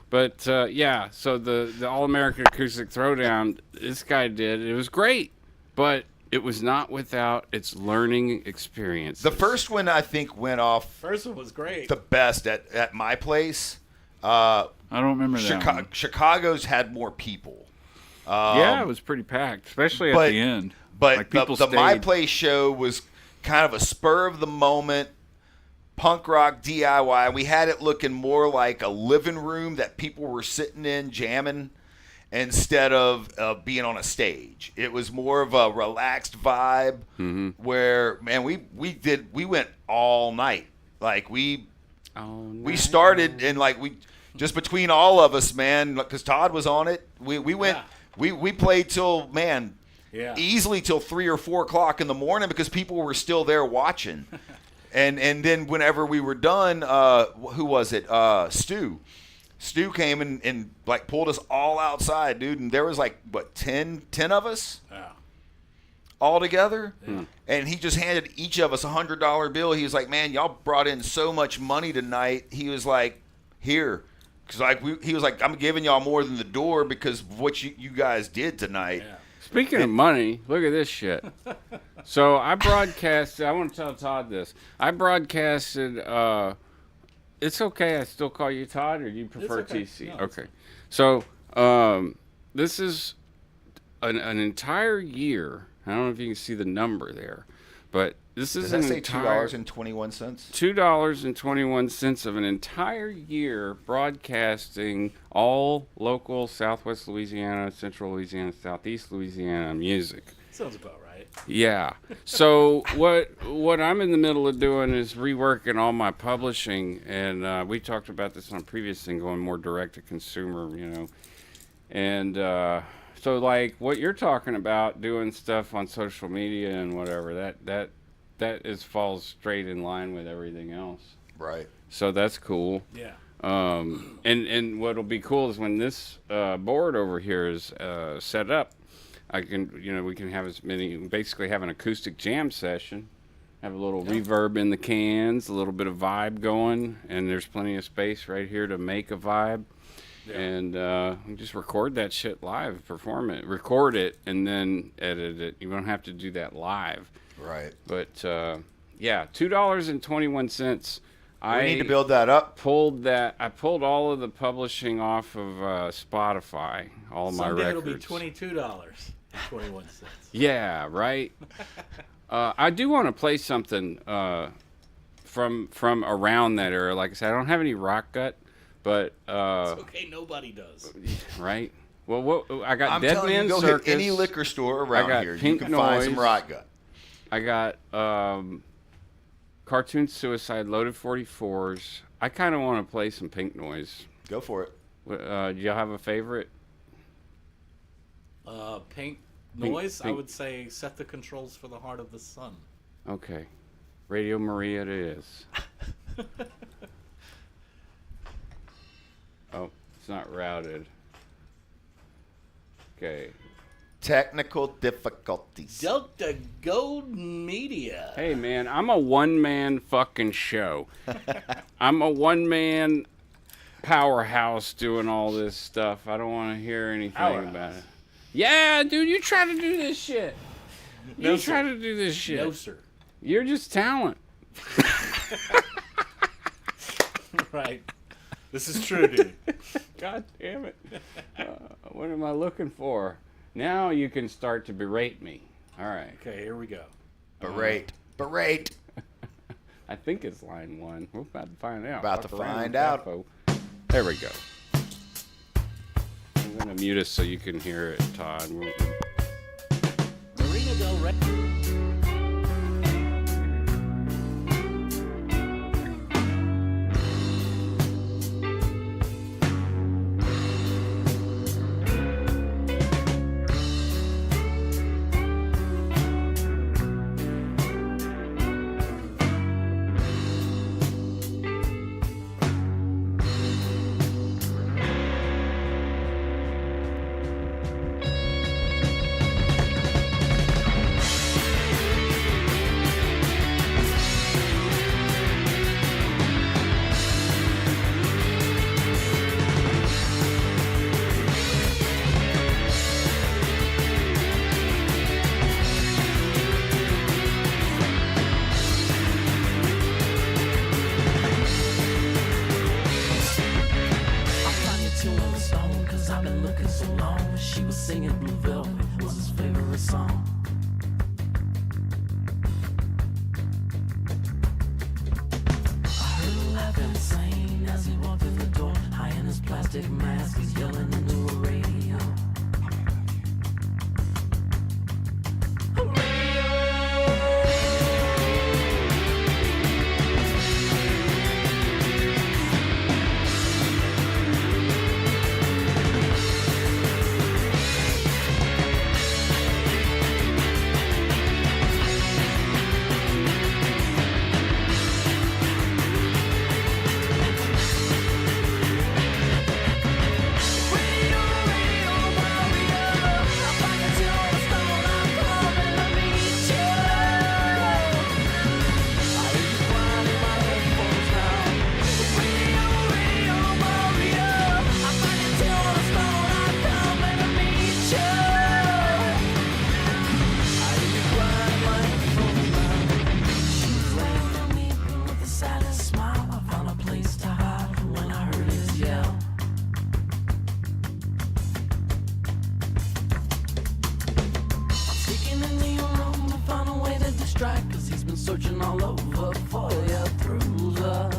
But so the All American Acoustic Throwdown, this guy did. It was great, but it was not without its learning experience. The first one I think went off. First one was great. The best at my place. I don't remember that one. Chicago's had more people. Yeah, it was pretty packed, especially at the end. But like people the My Place show was kind of a spur of the moment punk rock DIY. We had it looking more like a living room that people were sitting in jamming instead of being on a stage. It was more of a relaxed vibe where, man, we went all night. Like we started and like just between all of us, man, because Todd was on it. We went, we played till, man, easily till 3 or 4 o'clock in the morning because people were still there watching. and then whenever we were done, who was it? Stu. Stu came and like pulled us all outside, dude. And there was like, what, 10 of us? Yeah. All together. Yeah. And he just handed each of us $100 bill. He was like, man, y'all brought in so much money tonight. He was like, here. Because he was like, I'm giving y'all more than the door because of what you guys did tonight. Yeah. Speaking of money, look at this shit. So I broadcasted. I want to tell Todd this. I broadcasted. It's okay. I still call you Todd, or do you prefer TC? No, okay. So this is an entire year. I don't know if you can see the number there, But this is Does that an say entire $2.21? $2.21 of an entire year broadcasting all local Southwest Louisiana, Central Louisiana, Southeast Louisiana music. Sounds about right. Yeah. So what I'm in the middle of doing is reworking all my publishing, and we talked about this on a previous thing, going more direct to consumer, you know. And so like what you're talking about, doing stuff on social media and whatever, that falls straight in line with everything else. Right. So that's cool. Yeah. And what'll be cool is when this board over here is set up, we can have basically have an acoustic jam session, have a little reverb in the cans, a little bit of vibe going, and there's plenty of space right here to make a vibe. Yeah. And just record that shit live, record it, and then edit it. You don't have to do that live. Right. But yeah, $2.21. We need to build that up. I pulled all of the publishing off of Spotify, all my records. It'll be $22.21. Yeah, right. I do want to play something from around that era. Like I said, I don't have any rock gut, but it's okay. Nobody does. Right. Well, I got I'm Dead telling Man you, go Circus. hit any liquor store around here. Pink You can find some Noise. rock gut. I got Cartoon Suicide, Loaded 44s. I kind of want to play some Pink Noise. Go for it. Do y'all have a favorite? Pink Noise, I would say Set the Controls for the Heart of the Sun. Okay. Radio Maria it is. Oh, it's not routed. Okay. Technical difficulties. Delta Gold Media. Hey, man, I'm a one-man fucking show. I'm a one-man powerhouse doing all this stuff. I don't want to hear anything about it. Yeah, dude, you try to do this shit. No, you sir. try to do this shit. No, sir. You're just talent. Right. This is true, dude. God damn it. What am I looking for? Now you can start to berate me. All right. Okay, here we go. Berate. I think it's line 1. We're about to find out. About to Fuck around find with out. that, folks. There we go. I'm going to mute us so you can hear it, Todd. Marina Del Rey. Singing Blue Velvet was his favorite song. I heard him laughing insane as he walked in the door. High in his plastic mask, he's yelling into a radio. Radio. searching all over for your bruiser.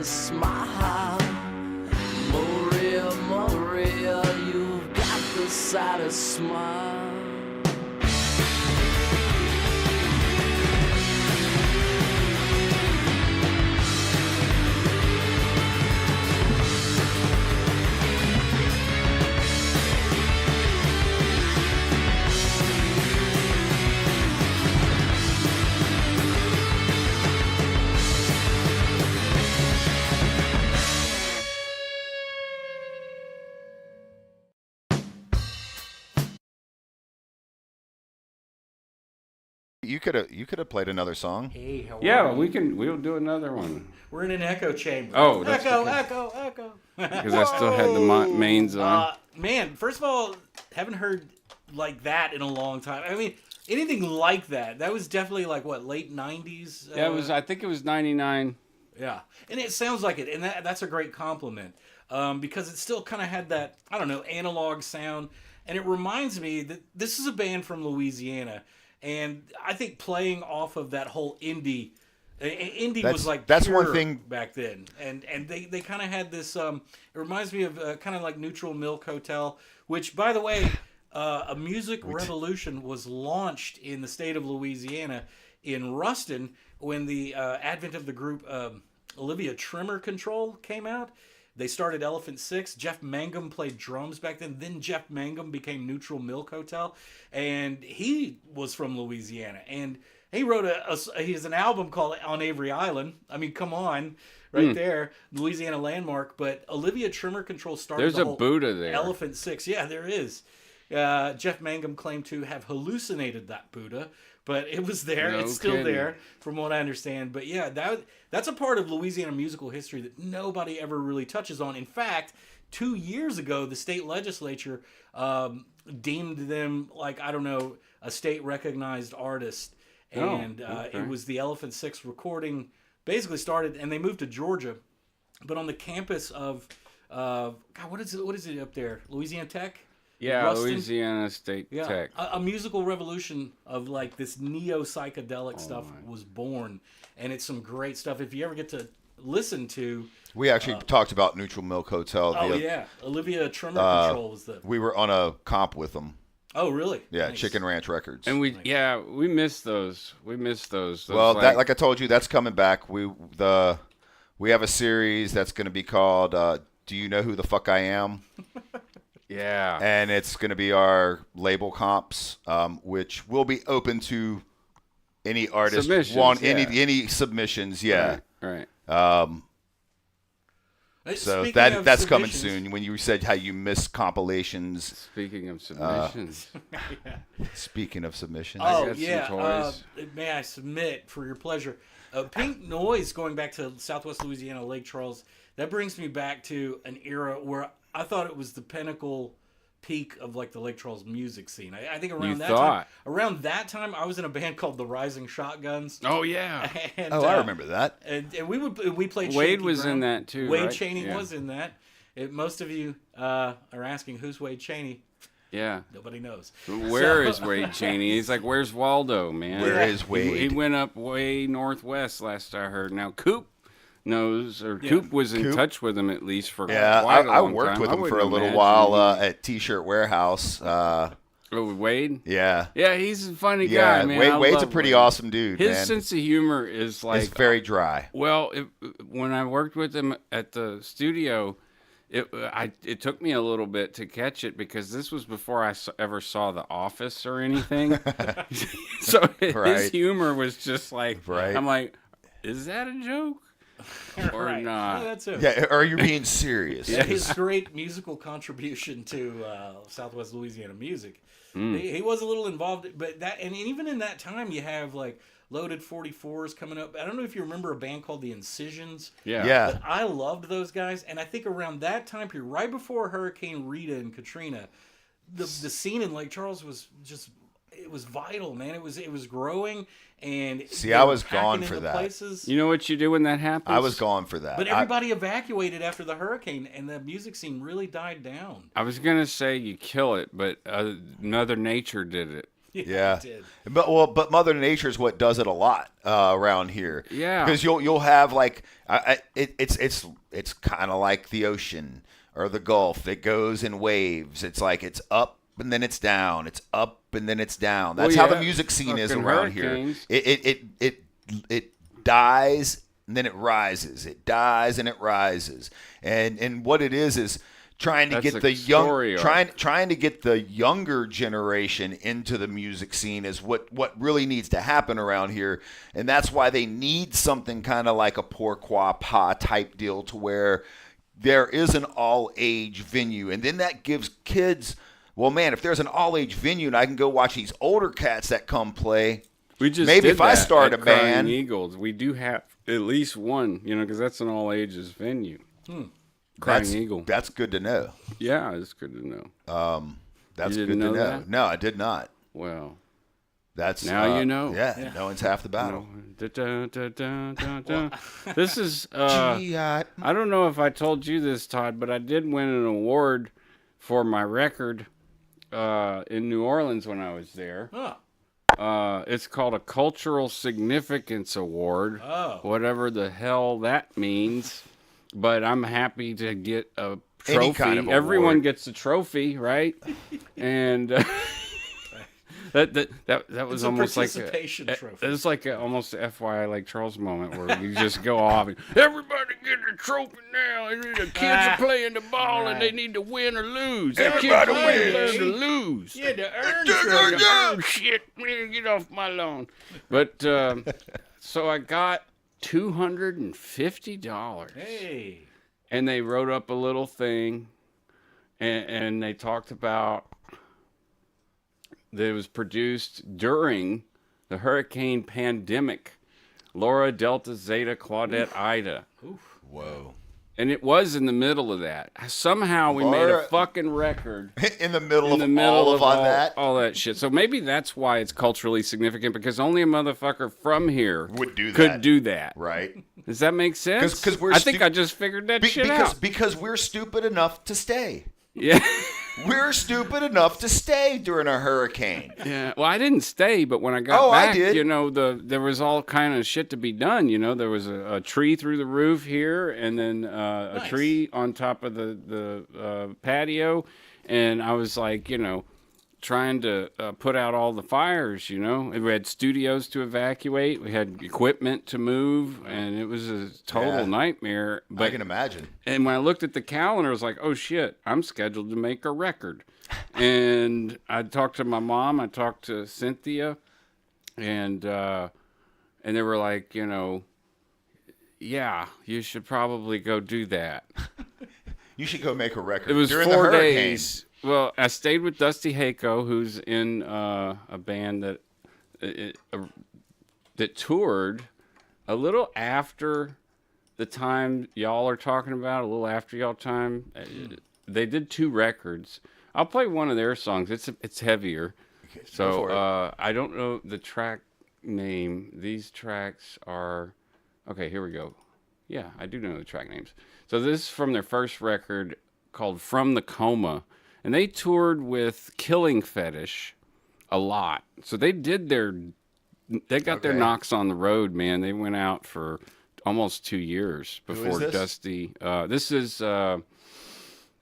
Smile, Maria, Maria, you've got the saddest smile. You could have played another song. Hey, how are Yeah, you? we'll do another one. We're in an echo chamber. Oh, that's echo, because- echo, echo. Because I still had the mains on. Man, first of all, haven't heard like that in a long time. I mean, anything like that. That was definitely like what, late 90s? Yeah, I think it was 99. Yeah, and it sounds like it, and that's a great compliment because it still kind of had that, I don't know, analog sound, and it reminds me that this is a band from Louisiana, and I think playing off of that whole indie was like that's pure one thing back then, and they kind of had this. It reminds me of kind of like Neutral Milk Hotel, which, by the way, a music revolution was launched in the state of Louisiana in Ruston when the advent of the group Olivia Tremor Control came out. They started Elephant Six. Jeff Mangum played drums back then. Then Jeff Mangum became Neutral Milk Hotel, and he was from Louisiana. And he wrote he has an album called On Avery Island. I mean, come on, right there, Louisiana landmark. But Olivia Tremor Control started. There's the a whole Buddha there. Elephant Six. Yeah, there is. Jeff Mangum claimed to have hallucinated that Buddha, but it was there. No It's still kidding. there, from what I understand. But yeah, that's a part of Louisiana musical history that nobody ever really touches on. In fact, 2 years ago, the state legislature deemed them like, I don't know, a state recognized artist, and okay. it was the Elephant Six recording. Basically started, and they moved to Georgia, but on the campus of God, what is it up there? Louisiana Tech. Yeah, Ruston? Louisiana State Yeah, Tech. a musical revolution of like this neo-psychedelic stuff was born, and it's some great stuff. If you ever get to listen to, we actually talked about Neutral Milk Hotel. Olivia Tremor Control was the. We were on a comp with them. Oh, really? Yeah, Nice. Chicken Ranch Records. And we missed those. We missed those. Well, like I told you, that's coming back. We have a series that's going to be called "Do You Know Who the Fuck I Am?" yeah. And it's going to be our label comps, which will be open to any artist Submissions, want yeah. any submissions. Yeah. Right. So Speaking of that's coming submissions- soon. When you said how you miss compilations. Speaking of submissions, Speaking of submissions. Oh got some yeah, toys. may I submit for your pleasure? Pink Noise, going back to Southwest Louisiana, Lake Charles. That brings me back to an era where I thought it was the pinnacle peak of like the Lake Charles music scene. I think around You that thought. time. Around that time, I was in a band called the Rising Shotguns. oh yeah. And, I remember that. And we played. Wade Shaky was Ground. in that too. Wade right? Cheney Yeah. was in that. Most of you are asking who's Wade Cheney. Yeah. Nobody knows. Where is Wade Cheney? He's like, where's Waldo, man? Where is Wade? He went up way northwest last I heard. Now Coop knows, or Coop was in Coop? touch with him at least for Yeah, quite a I long worked time. with I him for a wouldn't little imagine while he- at T-Shirt Warehouse. Oh, Wade? Yeah. Yeah, he's a funny Yeah, guy, man. I Wade's a love pretty Wade. awesome dude, His man. sense of humor is like It's very dry. Well, when I worked with him at the studio, it took me a little bit to catch it because this was before I ever saw The Office or anything. So his humor was just like, I'm like, is that a joke or Right. not? Oh, that's it. Yeah, are you being serious? His great musical contribution to Southwest Louisiana music. He was a little involved, but and even in that time, you have like Loaded 44s coming up. I don't know if you remember a band called The Incisions. Yeah. But I loved those guys, and I think around that time period, right before Hurricane Rita and Katrina, the scene in Lake Charles was just, it was vital, man. It was growing, and See, they I were was gone packing for into that. Places. You know what you do when that happens? I was gone for that. But everybody evacuated after the hurricane, and the music scene really died down. I was gonna say you kill it, but Mother Nature did it. Yeah, it did. but Mother Nature is what does it a lot around here. Yeah, because you'll have like it's kind of like the ocean or the Gulf. It goes in waves. It's like it's up and then it's down. It's up and then it's down. That's how the music scene is Fucking around hurricanes. here. It dies and then it rises. It dies and it rises. And what it is trying to That's get a the young story arc. trying to get the younger generation into the music scene is what really needs to happen around here, and that's why they need something kind of like a Pourquoi Pas type deal to where there is an all age venue, and then that gives kids, well, man, if there's an all age venue and I can go watch these older cats that come play. We just maybe did if I that start at a Crying band, Eagles, we do have at least one, because that's an all ages venue. Crying Eagle. That's good to know. Yeah, it's good to know. That's You good didn't to know know. that? No, I did not. That's That's now you know. Yeah, knowing's half the battle. This is. Gee, I don't know if I told you this, Todd, but I did win an award for my record in New Orleans when I was there. Oh. It's called a Cultural Significance Award. Oh. Whatever the hell that means. But I'm happy to get a trophy. Any kind of Everyone award. gets a trophy, right? And that was It's a almost like participation trophy. It's like almost a FYI like Charles moment where you just go off and everybody get a trophy now. The kids are playing the ball and they need to win or lose. The Everybody kids wins. learn to lose. Yeah, to earn Oh, shit, man, get off my lawn. But so I got $250. Hey. And they wrote up a little thing, and they talked about that it was produced during the hurricane pandemic. Laura, Delta, Zeta, Claudette, Ida. Whoa. And it was in the middle of that. Somehow we made a Laura- fucking record. In the middle In the of middle all of of that, all that shit. So maybe that's why it's culturally significant, because only a motherfucker from here Would do could that. do that. right? Does that make sense? 'Cause we're I think I just figured that shit out. Because we're stupid enough to stay. Yeah. We're stupid enough to stay during a hurricane. Yeah. Well, I didn't stay, but when I got Oh, I back, did. there was all kind of shit to be done. There was a tree through the roof here, and then a Nice. tree on top of the patio, and I was like, trying to put out all the fires. We had studios to evacuate, we had equipment to move, and it was a total Yeah. nightmare. I But can imagine. and when I looked at the calendar, I was like, oh, shit, I'm scheduled to make a record. And I talked to my mom. I talked to Cynthia. And they were like, yeah, you should probably go do that. You should go make a record. It was during 4 the hurricane. days. Well, I stayed with Dusty Hayco, who's in a band that toured a little after the time y'all are talking about, a little after y'all time. They did 2 records. I'll play one of their songs. It's heavier. Go So for it. I don't know the track name. These tracks are... Okay, here we go. Yeah, I do know the track names. So this is from their first record called From the Coma. And they toured with Killing Fetish a lot. So they got their Okay. knocks on the road, man. They went out for almost 2 years before this? Dusty. This is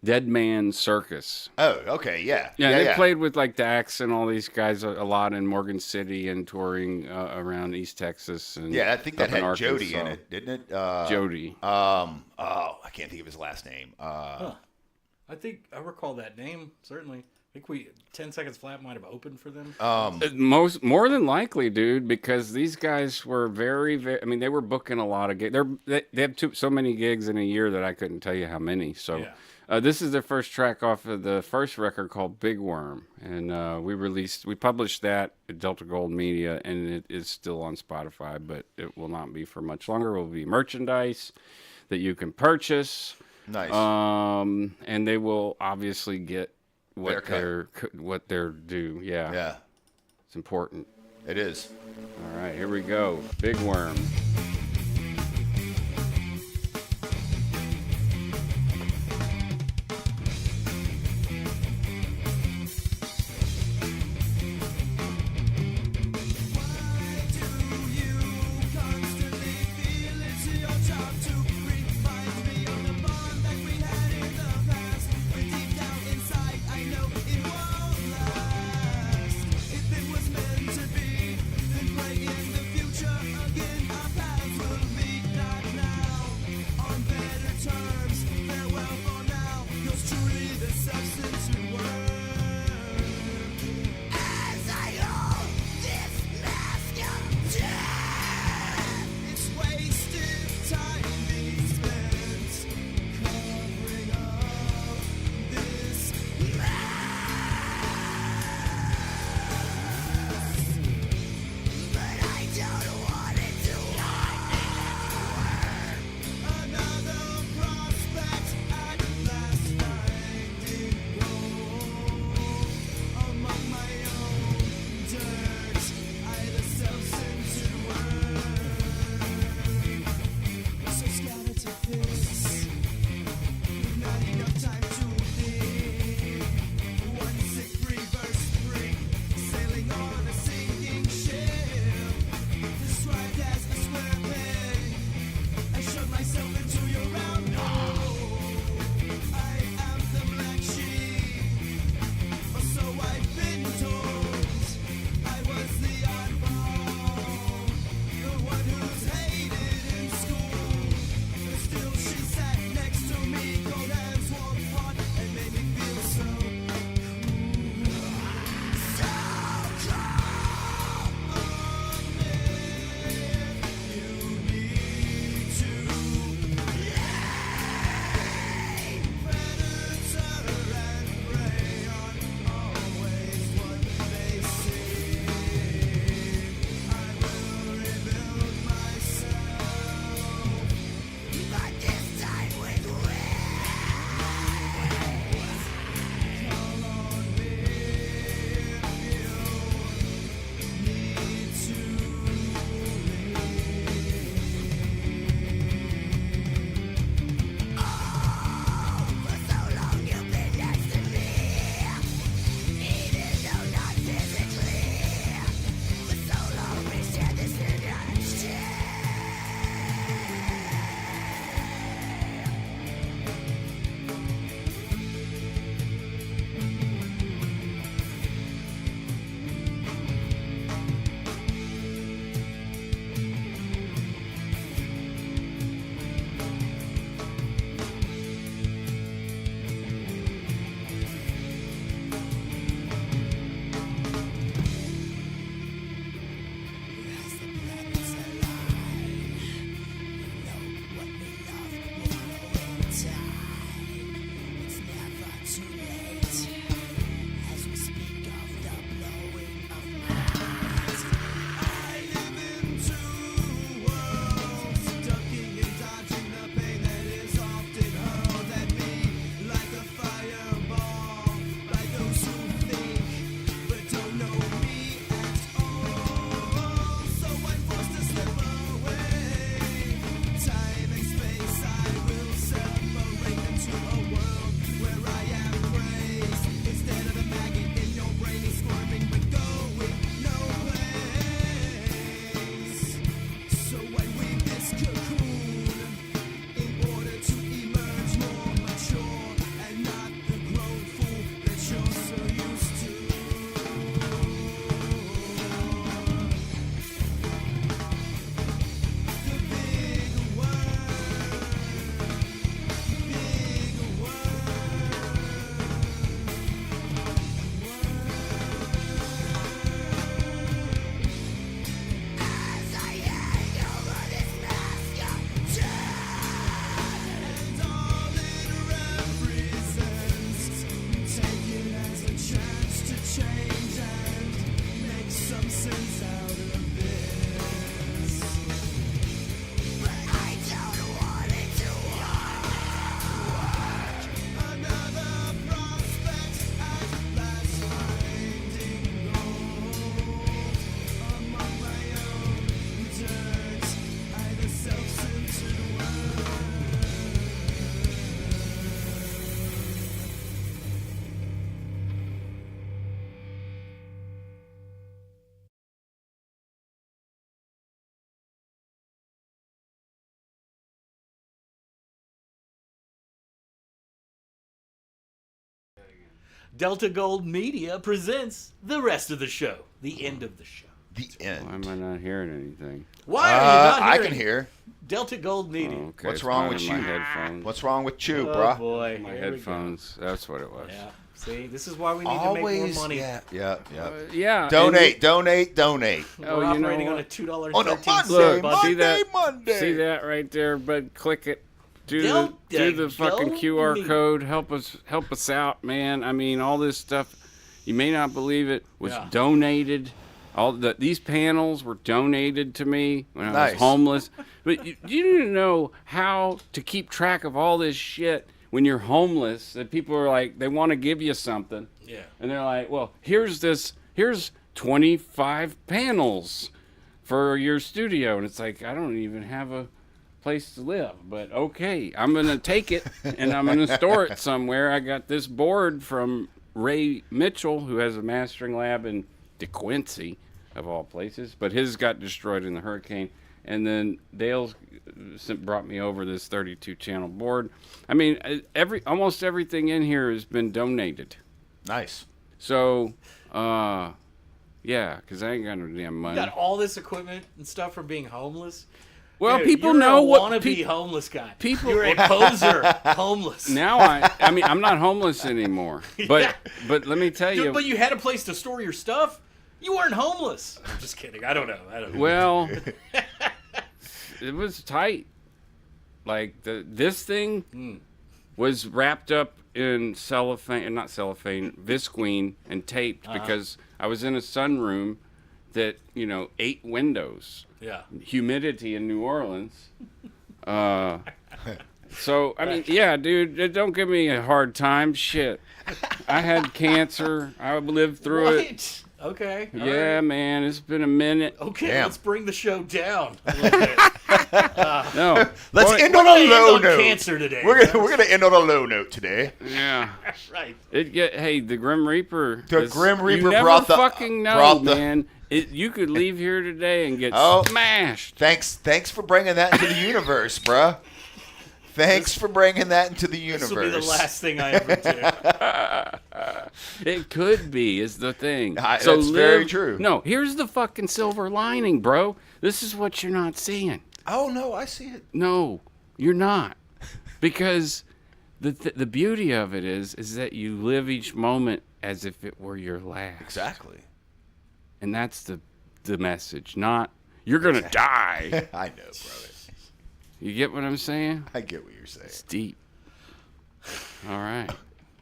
Dead Man Circus. Oh, okay, yeah. Yeah, they played with like Dax and all these guys a lot in Morgan City and touring around East Texas. And Yeah, I think that up in had Jody in Arkansas. it, didn't it? Jody. I can't think of his last name. I think I recall that name, certainly. I think 10 Seconds Flat might have opened for them. More than likely, dude, because these guys were very, very. I mean, they were booking a lot of gigs. They have so many gigs in a year that I couldn't tell you how many. So, this is their first track off of the first record called Big Worm, and we published that at Delta Gold Media, and it is still on Spotify, but it will not be for much longer. It will be merchandise that you can purchase. Nice. And they will obviously get what they're due. Yeah. Yeah. It's important. It is. All right, here we go. Big Worm. Delta Gold Media presents the rest of the show. The end of the show. The end. Why am I not hearing anything? Why are you not I hearing can hear. Delta Gold Media? Oh, okay. What's it's wrong probably with my you? headphones. What's wrong with you, Oh, bruh? boy. My Here we go. headphones. That's what it was. Yeah. See, this is why we need to make Always, more money. yeah. Yeah. Donate. Oh, We're you know operating on a what? $2.13 On a Monday, Look, Monday, see that? Monday. See that right there? But click it. Do Delta the fucking Gold QR Media. code. Help us out, man. I mean, all this stuff. You may not believe it was Yeah. donated. These panels were donated to me when I Nice. was homeless. But you didn't know how to keep track of all this shit when you're homeless. That people are like, they want to give you something. Yeah. And they're like, well, here's 25 panels for your studio. And it's like, I don't even have a place to live. But okay, I'm going to take it and I'm going to store it somewhere. I got this board from Ray Mitchell, who has a mastering lab in DeQuincy, of all places. But his got destroyed in the hurricane. And then Dale's brought me over this 32-channel board. I mean, almost everything in here has been donated. Nice. So, yeah, because I ain't got no damn money. You got all this equipment and stuff from being homeless. Well, Dude, people you're know a what wannabe people. homeless guy. people- You're a poser homeless. Now I mean, I'm not homeless anymore. But Yeah. but let me tell you. But you had a place to store your stuff. You weren't homeless. I'm just kidding. I don't know. Well, it was tight. Like this thing was wrapped up in cellophane, not cellophane, visqueen, and taped because I was in a sunroom that 8 windows, Yeah. humidity in New Orleans. So I mean, yeah, dude, don't give me a hard time. Shit, I had cancer. I lived through it. What? Okay. all Yeah, right. man, it's been a minute. Okay, Damn. let's bring the show down a little bit. No, Let's Boy, end on We're a gonna low end on note. cancer today. We're gonna end on a low note today. yeah. Right. Hey, the Grim Reaper. The Grim Reaper you never brought the- fucking know, brought the- man. You could leave here today and get Oh. smashed. Thanks for bringing that into the universe, bruh. Thanks for bringing that into the universe. This will be the last thing I ever do. It could be, is the thing. That's very true. No, here's the fucking silver lining, bro. This is what you're not seeing. Oh no, I see it. No, you're not. Because the beauty of it is that you live each moment as if it were your last. Exactly. And that's the message, not you're going to die. I know, brother. You get what I'm saying? I get what you're saying. It's deep. All right.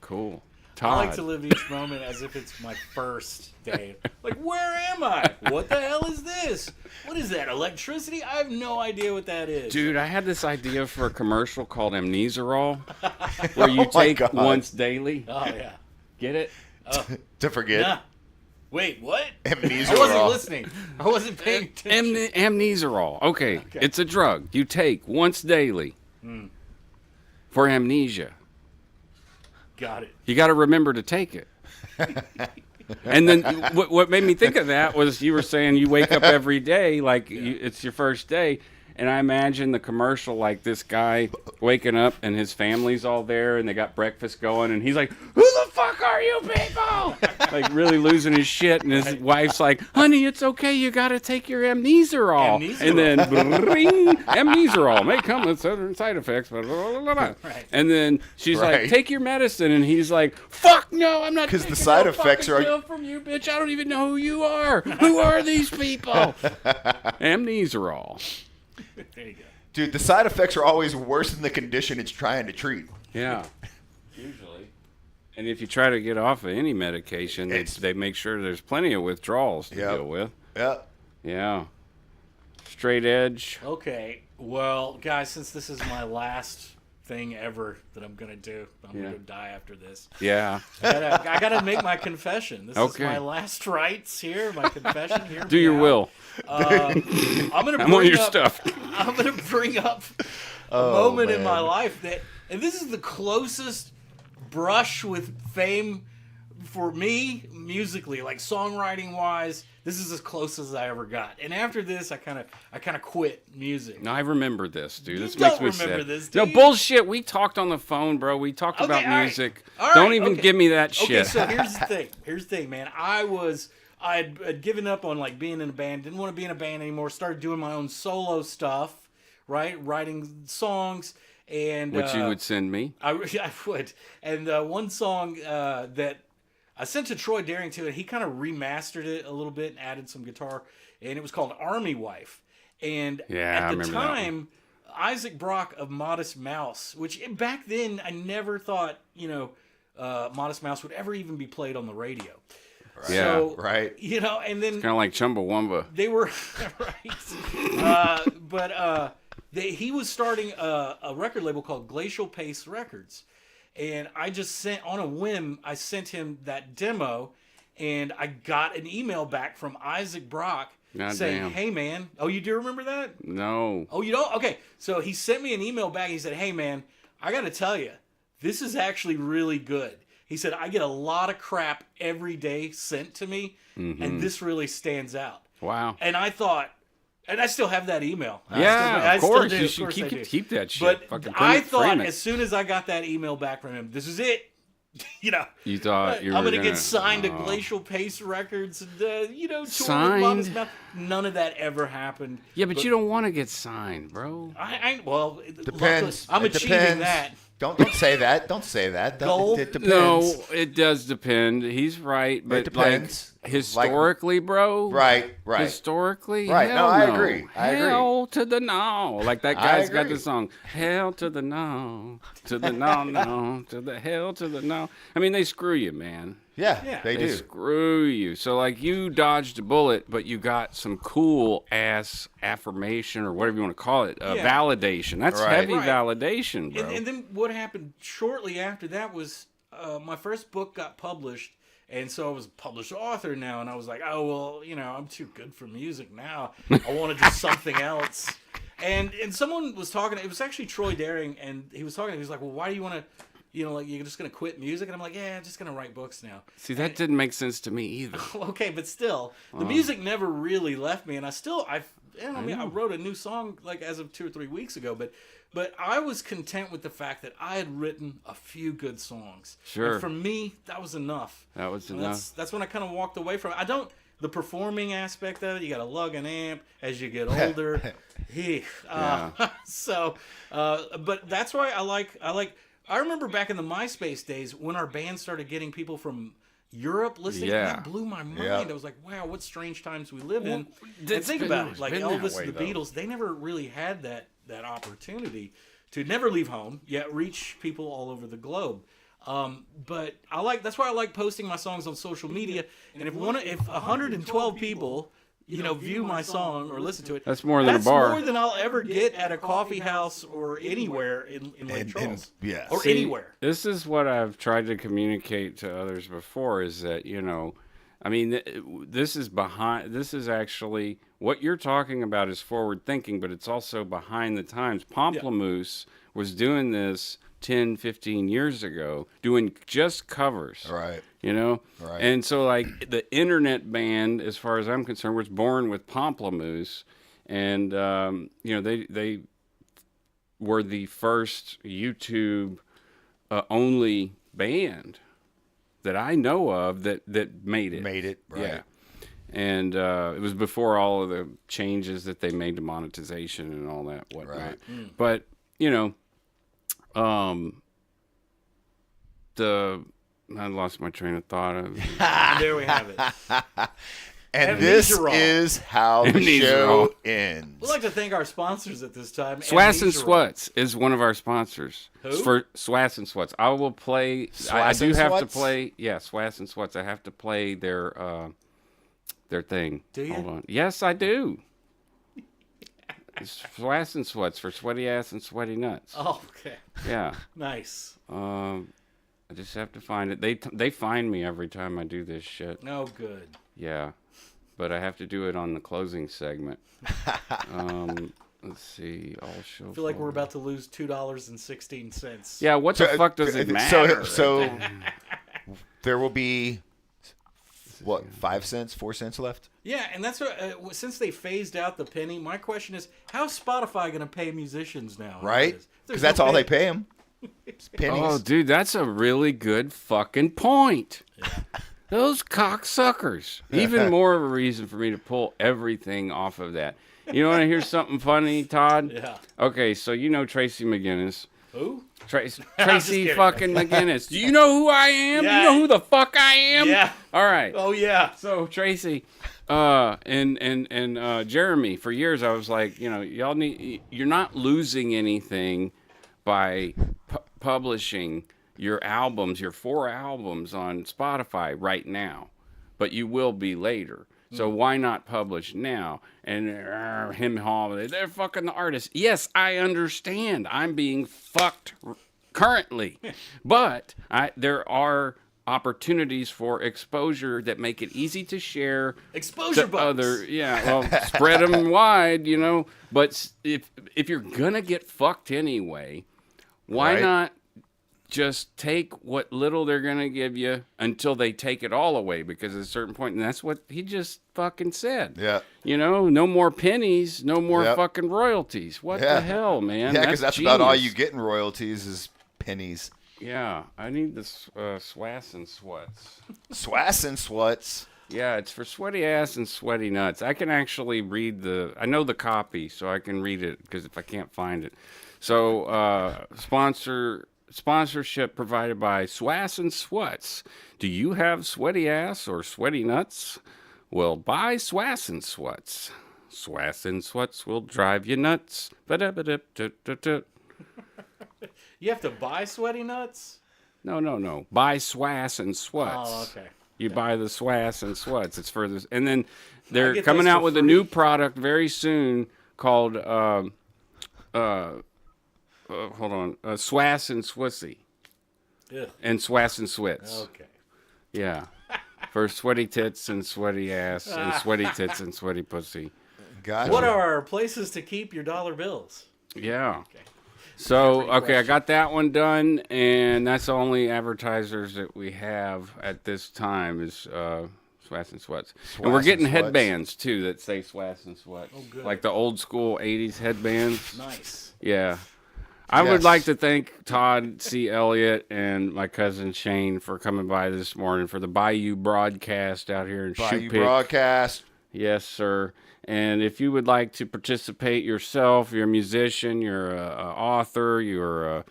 Cool. I Todd. like to live each moment as if it's my first day. Like, where am I? What the hell is this? What is that? Electricity? I have no idea what that is. Dude, I had this idea for a commercial called Amneserol, where you Oh my take God. once daily. Oh, yeah. Get it? To forget. Nah. Wait, what? Amnesia I wasn't raw. listening. I wasn't paying attention. Amneserol. Okay. It's a drug you take once daily for amnesia. Got it. You got to remember to take it. And then what made me think of that was you were saying you wake up every day like it's your first day. And I imagine the commercial like this guy waking up and his family's all there and they got breakfast going and he's like, who the fuck are you people? Like really losing his shit. And his wife's like, honey, it's okay. You got to take your Amneserol. And then bring Amneserol may come with certain side effects. Blah, blah, blah, blah. Right. And then she's like, Right. take your medicine. And he's like, fuck no, I'm not 'Cause the taking side no effects fucking are- pill from you, bitch. I don't even know who you are. Who are these people? Amneserol. There you go. Dude, the side effects are always worse than the condition it's trying to treat. Yeah, usually. And if you try to get off of any medication, It's- they make sure there's plenty of withdrawals to Yep. deal with. Yeah. Yeah. Straight edge. Okay. Well, guys, since this is my last thing ever that I'm going to do, I'm Yeah. going to die after this. Yeah. I gotta make my confession. This Okay. is my last rites here. My confession here. Do your will. I'm gonna. I want bring your up, stuff. I'm gonna bring up a Oh, moment in my man. life and this is the closest brush with fame for me, musically, like songwriting wise, this is as close as I ever got. And after this, I kind of quit music. No, I remember this, dude. You This don't makes me remember sad. this, No do you? bullshit. We talked on the phone, bro. We talked Okay, about all right. music. All right, Don't even okay. give me that shit. Okay, so here's the thing. Here's the thing, man. I'd given up on like being in a band. Didn't want to be in a band anymore. Started doing my own solo stuff, right? Writing songs and Which you would send me. I would. And one song that I sent to Troy Darrington, and he kind of remastered it a little bit and added some guitar, and it was called Army Wife. And Yeah, I at the remember that one. time, Isaac Brock of Modest Mouse, which back then I never thought, Modest Mouse would ever even be played on the radio. Right. Yeah. So, Right. And then Kind of like Chumbawamba. they were right, but he was starting a record label called Glacial Pace Records, and I just sent on a whim. I sent him that demo, and I got an email back from Isaac Brock God saying, damn. "Hey man, oh you do remember that? No. Oh you don't? Okay, so he sent me an email back. He said, "Hey man, I got to tell you, this is actually really good." He said, I get a lot of crap every day sent to me, and this really stands out. Wow. And I thought, and I still have that email. Yeah, I of course. do. You Of should course I do. keep that shit. But Fucking I frame thought it. as soon as I got that email back from him, this is it. You thought you were I'm gonna gonna get signed to oh. Glacial Pace Records, and tour with Signed? Modest Mouse. None of that ever happened. Yeah, but you don't want to get signed, bro. Well, Depends. I'm It achieving depends. that. Don't say that. Don't say that. Gold? It depends. No, it does depend. He's right, but depends. like historically, bro. Right. Historically, Right, hell no, I no. agree. I agree. Hell to the no. Like that I guy's got agree. the song. Hell to the no. To the no. To the hell to the no. I mean, they screw you, man. Yeah, they They do. screw you. So like you dodged a bullet, but you got some cool ass affirmation or whatever you want to call it, Yeah. validation. That's Right. heavy Right. validation, bro. And then what happened shortly after that was my first book got published, and so I was a published author now, and I was like, oh, well, I'm too good for music now. I want to do something else. And someone was talking, it was actually Troy Daring, and he was talking, he was like, well, why do you want to, like you're just going to quit music? And I'm like, yeah, I'm just going to write books now. See, that didn't make sense to me either. Okay, but still, the music never really left me, and I wrote a new song like as of 2 or 3 weeks ago, but I was content with the fact that I had written a few good songs. Sure. And for me, that was enough. That was And enough. That's when I kind of walked away from it. The performing aspect of it, you got to lug an amp as you get older. But that's why I remember back in the MySpace days when our band started getting people from Europe listening. Yeah. That blew my mind. Yeah. I was like, wow, what strange times we live in. And it's think been- about it's it. Like been that Elvis way, and the though. Beatles, they never really had that opportunity to never leave home, yet reach people all over the globe. But that's why I like posting my songs on social media. And if 112 people, view my song or listen to it, That's more than a that's bar. more than I'll ever get at a coffee house or anywhere in Lake Charles. yeah. Or See, anywhere. This is what I've tried to communicate to others before is that, I mean, this is actually, what you're talking about is forward thinking, but it's also behind the times. Pomplamoose was doing this 10, 15 years ago, doing just covers. Right. Right. And so, like, the internet band, as far as I'm concerned, was born with Pomplamoose. And, they were the first YouTube only band that I know of that made it. Made it, right. Yeah. And it was before all of the changes that they made to monetization and all that whatnot. Right. But, I lost my train of thought. There we have it. And Amnesia this roll. is how the Amnesia show roll. ends. We'd like to thank our sponsors at this time. Swass and Amnesia Roll. Swats is one of our sponsors. Who? For Swass and Swats. I will play. I Swass do and have to Swats? play. Yeah, Swass and Swats. I have to play their thing. Do you? Hold on. Yes, I do. It's Swass and Swats for sweaty ass and sweaty nuts. Oh, okay. Yeah. Nice. I just have to find it. They find me every time I do this shit. No good. Yeah. But I have to do it on the closing segment. Let's see. All show. I feel like we're about to lose $2.16. Yeah, what the fuck does it matter? So there will be, what, 5 cents, 4 cents left? Yeah, and that's what. Since they phased out the penny, my question is, how's Spotify going to pay musicians now? Right? There's Because that's no all they penny. pay them. Pennies. Oh, dude, that's a really good fucking point. Those cocksuckers. Even more of a reason for me to pull everything off of that. You want to hear something funny, Todd? Yeah. Okay, so you know Tracy McGinnis. Who? Tracy kidding. fucking McGinnis. Do you know who I am? Yeah. You know who the fuck I am? Yeah. All right. Oh yeah. So Tracy, and Jeremy, for years I was like, you're not losing anything by publishing your albums, your 4 albums on Spotify right now, but you will be later. So why not publish now? And him hauling, they're fucking the artists. Yes, I understand. I'm being fucked currently, but there are opportunities for exposure that make it easy to share. Exposure to bumps. spread them wide, But if you're gonna get fucked anyway, why Right. not just take what little they're gonna give you until they take it all away? Because at a certain point, and that's what he just fucking said. Yeah. No more pennies, no more Yep. fucking royalties. What Yeah. the hell, man? Yeah, because that's about all genius. you get in royalties is pennies. Yeah, I need this swass and sweats. Swass and swats. Yeah, it's for sweaty ass and sweaty nuts. I can actually read I know the copy, so I can read it because if I can't find it. So, sponsorship provided by Swass and Swats. Do you have sweaty ass or sweaty nuts? Well, buy Swass and Swats. Swass and Swats will drive you nuts. Ba-da-ba-da-da-da-da. You have to buy sweaty nuts. No. Buy Swass and Swats. Oh, okay. You buy the Swass and Swats. It's for this. And then they're get coming those out for with a free. new product very soon called, hold on, Swass and Swissy. Yeah. And Swass and Swits. Okay. Yeah. For sweaty tits and sweaty ass and sweaty tits and sweaty pussy. Gotcha. What are places to keep your dollar bills? Yeah. So, okay, I got that one done, and that's the only advertisers that we have at this time is Swass and Sweats. And we're Swass getting and Sweats. headbands, too, that say Swass and Sweats. Oh, good. Like the old school 80s headbands. Nice. Yeah. I would Yes. like to thank Todd C. Elliott and my cousin Shane for coming by this morning for the Bayou broadcast out here in Bayou Shoepik. broadcast? Yes, sir. And if you would like to participate yourself, you're a musician, you're a author, you're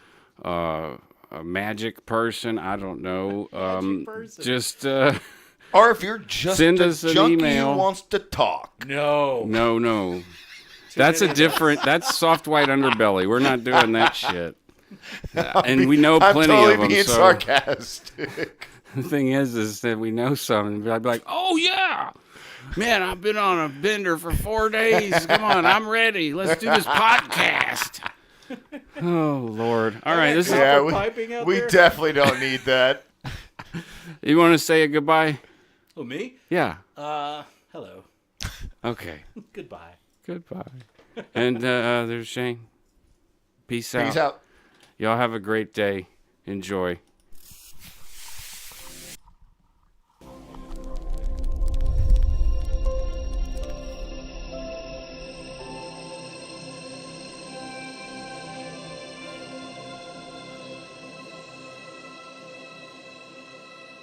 a magic person, I don't know. person. Just Or if you're just Send a us an junkie email. who wants to talk. No. no. That's a different. That's soft white underbelly. We're not doing that shit. And we know I'm plenty totally of them. being So sarcastic. the thing is that we know some, and I'd be like, "Oh yeah, man, I've been on a bender for 4 days. Come on, I'm ready. Let's do this podcast." Oh Lord! All right, this is. Yeah, Copper piping out we there? definitely don't need that. You want to say a goodbye? Oh, me? Yeah. Hello. Okay. Goodbye. Goodbye. And there's Shane. Peace out. Peace out. Y'all have a great day. Enjoy.